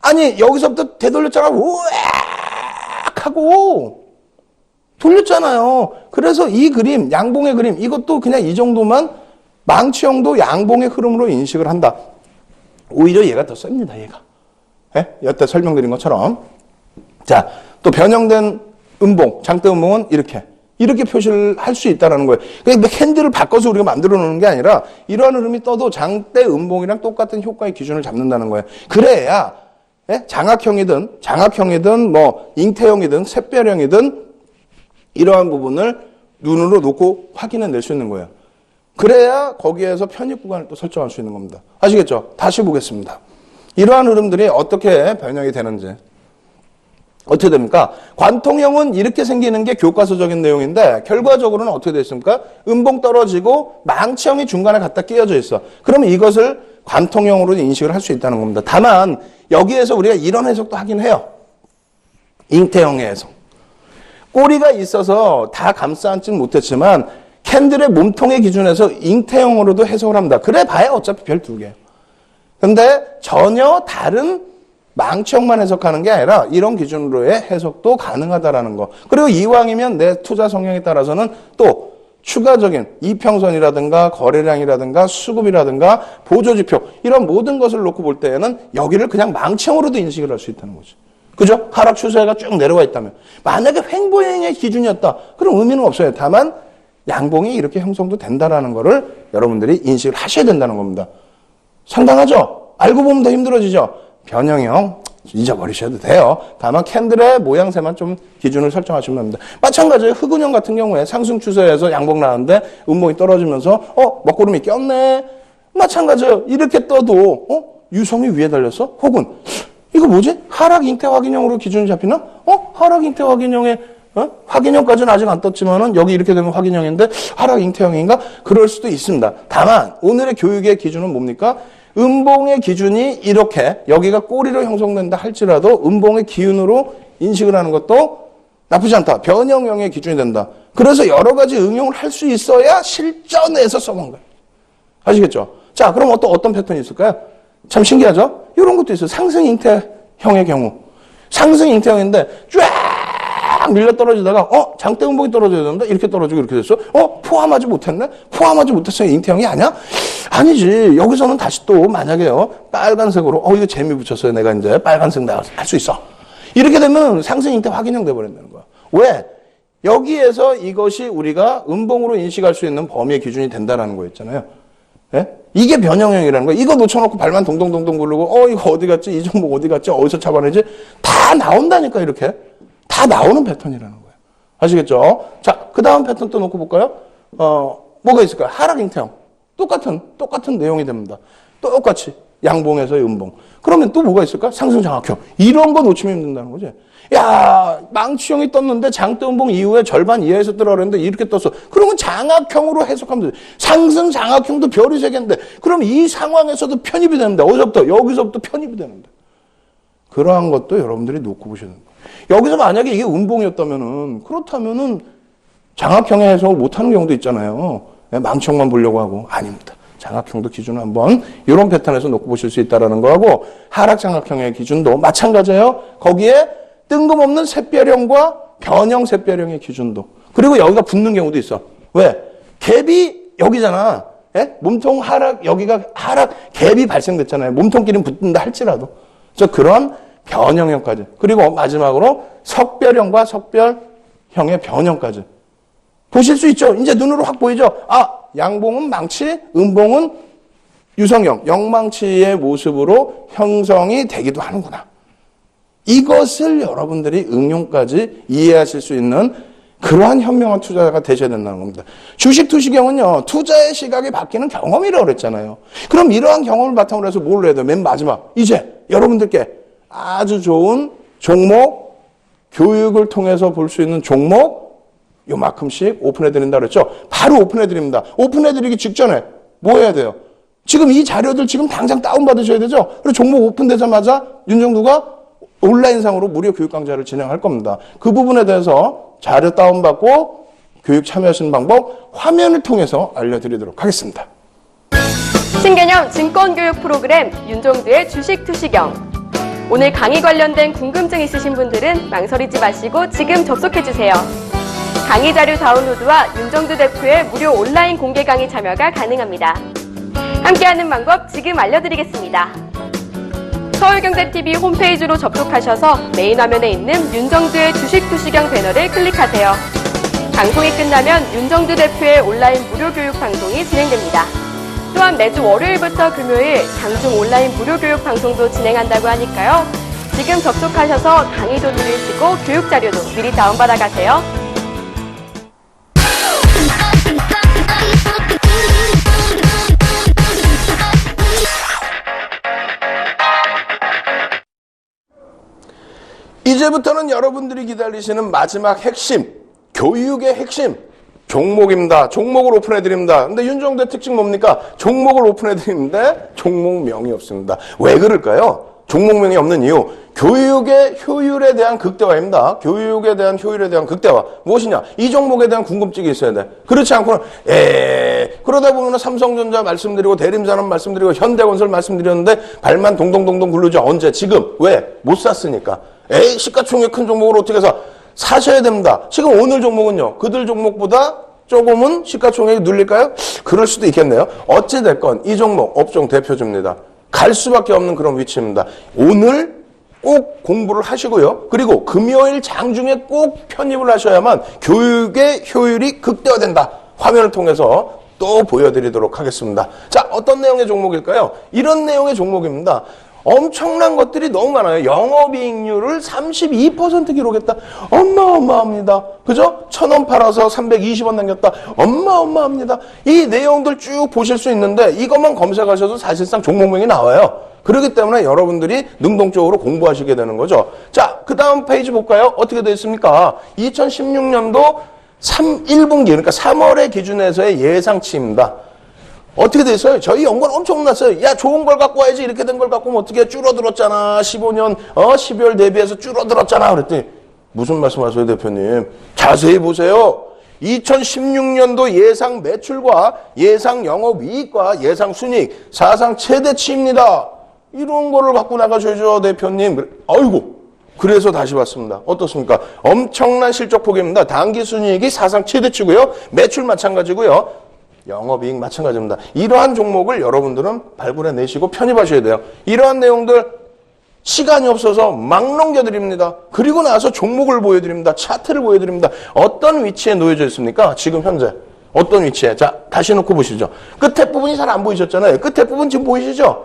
아니, 여기서부터 되돌렸잖아. 우악! 하고 돌렸잖아요. 그래서 이 그림, 양봉의 그림, 이것도 그냥 이 정도만 망치형도 양봉의 흐름으로 인식을 한다. 오히려 얘가 더 셉니다, 얘가. 예? 여태 설명드린 것처럼. 자, 또 변형된 음봉, 장대 음봉은 이렇게 표시를 할 수 있다는 거예요. 그러니까 캔들을 바꿔서 우리가 만들어 놓는 게 아니라 이러한 흐름이 떠도 장대 음봉이랑 똑같은 효과의 기준을 잡는다는 거예요. 그래야 예? 장악형이든 뭐 잉태형이든 샛별형이든 이러한 부분을 눈으로 놓고 확인해 낼 수 있는 거예요. 그래야 거기에서 편입 구간을 또 설정할 수 있는 겁니다. 아시겠죠? 다시 보겠습니다. 이러한 흐름들이 어떻게 변형이 되는지. 어떻게 됩니까? 관통형은 이렇게 생기는 게 교과서적인 내용인데 결과적으로는 어떻게 되어 있습니까? 음봉 떨어지고 망치형이 중간에 갖다 끼어져 있어. 그러면 이것을 관통형으로 인식을 할 수 있다는 겁니다. 다만 여기에서 우리가 이런 해석도 하긴 해요. 잉태형의 해석. 꼬리가 있어서 다 감싸 안지는 못했지만 캔들의 몸통의 기준에서 잉태형으로도 해석을 합니다. 그래 봐야 어차피 별 두 개예요. 근데 전혀 다른 망치형만 해석하는 게 아니라 이런 기준으로의 해석도 가능하다라는 거. 그리고 이왕이면 내 투자 성향에 따라서는 또 추가적인 이평선이라든가 거래량이라든가 수급이라든가 보조지표 이런 모든 것을 놓고 볼 때에는 여기를 그냥 망치형으로도 인식을 할 수 있다는 거죠. 그죠? 하락 추세가 쭉 내려와 있다면. 만약에 횡보행의 기준이었다. 그럼 의미는 없어요. 다만 양봉이 이렇게 형성도 된다라는 거를 여러분들이 인식을 하셔야 된다는 겁니다. 상당하죠? 알고 보면 더 힘들어지죠? 변형형 잊어버리셔도 돼요. 다만 캔들의 모양새만 좀 기준을 설정하시면 됩니다. 마찬가지로 흑운형 같은 경우에 상승 추세에서 양봉 나왔는데 음봉이 떨어지면서 먹구름이 꼈네. 마찬가지로 이렇게 떠도 유성이 위에 달렸어? 혹은 이거 뭐지? 하락 잉태 확인형으로 기준이 잡히나? 하락 잉태 확인형에 확인형까지는 아직 안 떴지만은 여기 이렇게 되면 확인형인데 하락 잉태형인가? 그럴 수도 있습니다. 다만 오늘의 교육의 기준은 뭡니까? 음봉의 기준이 이렇게 여기가 꼬리로 형성된다 할지라도 음봉의 기운으로 인식을 하는 것도 나쁘지 않다. 변형형의 기준이 된다. 그래서 여러 가지 응용을 할 수 있어야 실전에서 써본 거예요. 아시겠죠? 자, 그럼 어떤 패턴이 있을까요? 참 신기하죠? 이런 것도 있어요. 상승 잉태형의 경우. 상승 잉태형인데 쫙 밀려 떨어지다가 장대 음봉이 떨어져야 되는데 이렇게 떨어지고 이렇게 됐어. 포함하지 못했네? 포함하지 못했어요. 잉태형이 아니야? 아니지. 여기서는 다시 또 만약에요. 빨간색으로 이거 재미 붙였어요. 내가 이제 빨간색 나 할 수 있어. 이렇게 되면 상승 잉태 확인형 돼버린다는 거야. 왜? 여기에서 이것이 우리가 음봉으로 인식할 수 있는 범위의 기준이 된다는 거였잖아요. 예? 이게 변형형이라는 거야. 이거 놓쳐놓고 발만 동동동동 굴르고 이거 어디 갔지? 이 종목 어디 갔지? 어디서 잡아내지? 다 나온다니까 이렇게. 다 나오는 패턴이라는 거예요. 아시겠죠? 자, 그 다음 패턴 또 놓고 볼까요? 뭐가 있을까요? 하락 잉태형. 똑같은 내용이 됩니다. 똑같이. 양봉에서의 음봉. 그러면 또 뭐가 있을까? 상승장악형. 이런 거 놓치면 힘든다는 거지. 야, 망치형이 떴는데 장대음봉 이후에 절반 이하에서 뜨라 그랬는데 이렇게 떴어. 그러면 장악형으로 해석하면 돼. 상승 장악형도 별이 세 개인데 그럼 이 상황에서도 편입이 되는데 어디서부터? 여기서부터 편입이 되는데. 그러한 것도 여러분들이 놓고 보시는 거예요. 여기서 만약에 이게 음봉이었다면은 그렇다면은 장악형의 해석을 못하는 경우도 있잖아요. 망치형만 보려고 하고. 아닙니다. 장악형도 기준을 한번 이런 패턴에서 놓고 보실 수 있다는 거하고 하락 장악형의 기준도 마찬가지예요. 거기에 뜬금없는 샛별형과 변형 샛별형의 기준도. 그리고 여기가 붙는 경우도 있어. 왜? 갭이 여기잖아. 예? 몸통 하락, 여기가 하락, 갭이 발생됐잖아요. 몸통끼리 붙는다 할지라도. 그래서 그런 변형형까지. 그리고 마지막으로 석별형과 석별형의 변형까지. 보실 수 있죠? 이제 눈으로 확 보이죠? 아, 양봉은 망치, 음봉은 유성형, 영망치의 모습으로 형성이 되기도 하는구나. 이것을 여러분들이 응용까지 이해하실 수 있는 그러한 현명한 투자자가 되셔야 된다는 겁니다. 주식 투시경은요, 투자의 시각이 바뀌는 경험이라고 그랬잖아요. 그럼 이러한 경험을 바탕으로 해서 뭘 해야 돼요? 맨 마지막. 이제 여러분들께 아주 좋은 종목, 교육을 통해서 볼 수 있는 종목, 요만큼씩 오픈해드린다 그랬죠? 바로 오픈해드립니다. 오픈해드리기 직전에 뭐 해야 돼요? 지금 이 자료들 지금 당장 다운받으셔야 되죠? 그리고 종목 오픈되자마자 윤정두가 온라인상으로 무료 교육 강좌를 진행할 겁니다. 그 부분에 대해서 자료 다운받고 교육 참여하시는 방법 화면을 통해서 알려드리도록 하겠습니다. 신개념 증권교육 프로그램 윤종두의 주식 투시경. 오늘 강의 관련된 궁금증 있으신 분들은 망설이지 마시고 지금 접속해주세요. 강의 자료 다운로드와 윤정두 대표의 무료 온라인 공개 강의 참여가 가능합니다. 함께하는 방법 지금 알려드리겠습니다. 서울경제TV 홈페이지로 접속하셔서 메인 화면에 있는 윤정두의 주식 투시경 배너를 클릭하세요. 방송이 끝나면 윤정두 대표의 온라인 무료 교육 방송이 진행됩니다. 또한 매주 월요일부터 금요일 장중 온라인 무료 교육 방송도 진행한다고 하니까요. 지금 접속하셔서 강의도 들으시고 교육 자료도 미리 다운받아 가세요. 이제부터는 여러분들이 기다리시는 마지막 핵심, 교육의 핵심, 종목입니다. 종목을 오픈해드립니다. 근데 윤정두의 특징 뭡니까? 종목을 오픈해드리는데 종목명이 없습니다. 왜 그럴까요? 종목명이 없는 이유, 교육의 효율에 대한 극대화입니다. 교육에 대한 효율에 대한 극대화. 무엇이냐? 이 종목에 대한 궁금증이 있어야 돼. 그렇지 않고는 그러다 보면 삼성전자 말씀드리고 대림산업 말씀드리고 현대건설 말씀드렸는데 발만 동동동동 굴르죠. 언제? 지금. 왜? 못 샀으니까. 시가총액 큰 종목을 어떻게 사셔야 됩니다. 지금 오늘 종목은요. 그들 종목보다 조금은 시가총액이 눌릴까요? 그럴 수도 있겠네요. 어찌됐건 이 종목 업종 대표주입니다. 갈 수밖에 없는 그런 위치입니다. 오늘 꼭 공부를 하시고요. 그리고 금요일 장중에 꼭 편입을 하셔야만 교육의 효율이 극대화된다. 화면을 통해서 또 보여드리도록 하겠습니다. 자, 어떤 내용의 종목일까요? 이런 내용의 종목입니다. 엄청난 것들이 너무 많아요. 영업이익률을 32% 기록했다. 어마어마합니다. 그죠? 1,000원 팔아서 320원 남겼다. 어마어마합니다. 이 내용들 쭉 보실 수 있는데 이것만 검색하셔도 사실상 종목명이 나와요. 그렇기 때문에 여러분들이 능동적으로 공부하시게 되는 거죠. 자, 그 다음 페이지 볼까요? 어떻게 되어 있습니까? 2016년도 1분기, 그러니까 3월의 기준에서의 예상치입니다. 어떻게 됐어요? 저희 연구는 엄청났어요. 야, 좋은 걸 갖고 와야지. 이렇게 된 걸 갖고 오면 어떻게 줄어들었잖아. 15년 12월 대비해서 줄어들었잖아. 그랬더니 무슨 말씀하세요, 대표님? 자세히 보세요. 2016년도 예상 매출과 예상 영업이익과 예상 순이익 사상 최대치입니다. 이런 거를 갖고 나가셔야죠, 대표님. 아이고. 그래서 다시 봤습니다. 어떻습니까? 엄청난 실적 폭입니다. 단기 순이익이 사상 최대치고요. 매출 마찬가지고요. 영업이익 마찬가지입니다. 이러한 종목을 여러분들은 발굴해내시고 편입하셔야 돼요. 이러한 내용들 시간이 없어서 막 넘겨드립니다. 그리고 나서 종목을 보여드립니다. 차트를 보여드립니다. 어떤 위치에 놓여져 있습니까? 지금 현재. 어떤 위치에? 자, 다시 놓고 보시죠. 끝에 부분이 잘 안 보이셨잖아요. 끝에 부분 지금 보이시죠?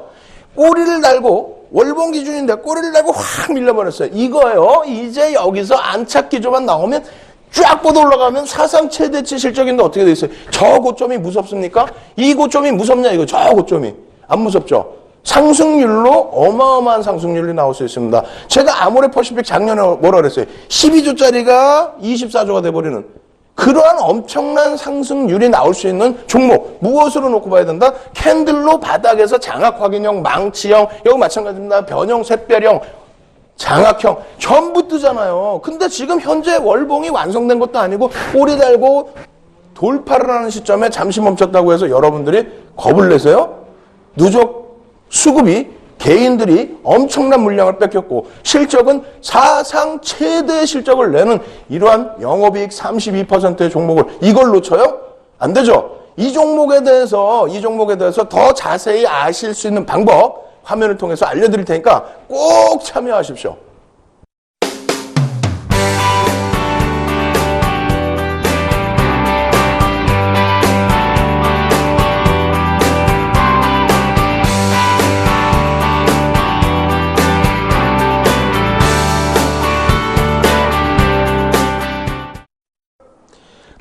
꼬리를 달고 월봉 기준인데 꼬리를 달고 확 밀려버렸어요. 이거요. 이제 여기서 안착 기조만 나오면 쫙 뻗어 올라가면 사상 최대치 실적인데 어떻게 돼 있어요? 저 고점이 무섭습니까? 이 고점이 무섭냐 이거? 저 고점이 안 무섭죠? 상승률로 어마어마한 상승률이 나올 수 있습니다. 제가 아모레퍼시픽 작년에 뭐라 그랬어요? 12조짜리가 24조가 돼버리는 그러한 엄청난 상승률이 나올 수 있는 종목. 무엇으로 놓고 봐야 된다? 캔들로 바닥에서 장악 확인형, 망치형, 여기 마찬가지입니다. 변형, 샛별형, 장악형 전부 뜨잖아요. 근데 지금 현재 월봉이 완성된 것도 아니고 꼬리 달고 돌파를 하는 시점에 잠시 멈췄다고 해서 여러분들이 겁을 내세요? 누적 수급이 개인들이 엄청난 물량을 뺏겼고 실적은 사상 최대 실적을 내는 이러한 영업이익 32%의 종목을 이걸 놓쳐요? 안 되죠. 이 종목에 대해서 더 자세히 아실 수 있는 방법 화면을 통해서 알려드릴 테니까 꼭 참여하십시오.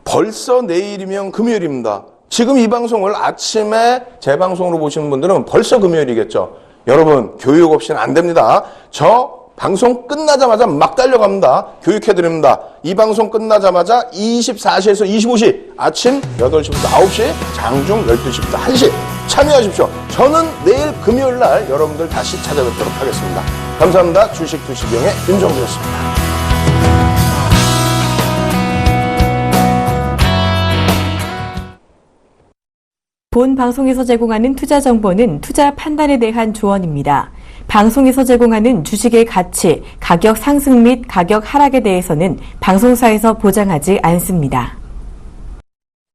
벌써 내일이면 금요일입니다. 지금 이 방송을 아침에 재방송으로 보시는 분들은 벌써 금요일이겠죠. 여러분, 교육 없이는 안 됩니다. 저 방송 끝나자마자 막 달려갑니다. 교육해드립니다. 이 방송 끝나자마자 24시에서 25시, 아침 8시부터 9시, 장중 12시부터 1시 참여하십시오. 저는 내일 금요일 날 여러분들 다시 찾아뵙도록 하겠습니다. 감사합니다. 주식 투시경의 윤정주였습니다. 본 방송에서 제공하는 투자 정보는 투자 판단에 대한 조언입니다. 방송에서 제공하는 주식의 가치, 가격 상승 및 가격 하락에 대해서는 방송사에서 보장하지 않습니다.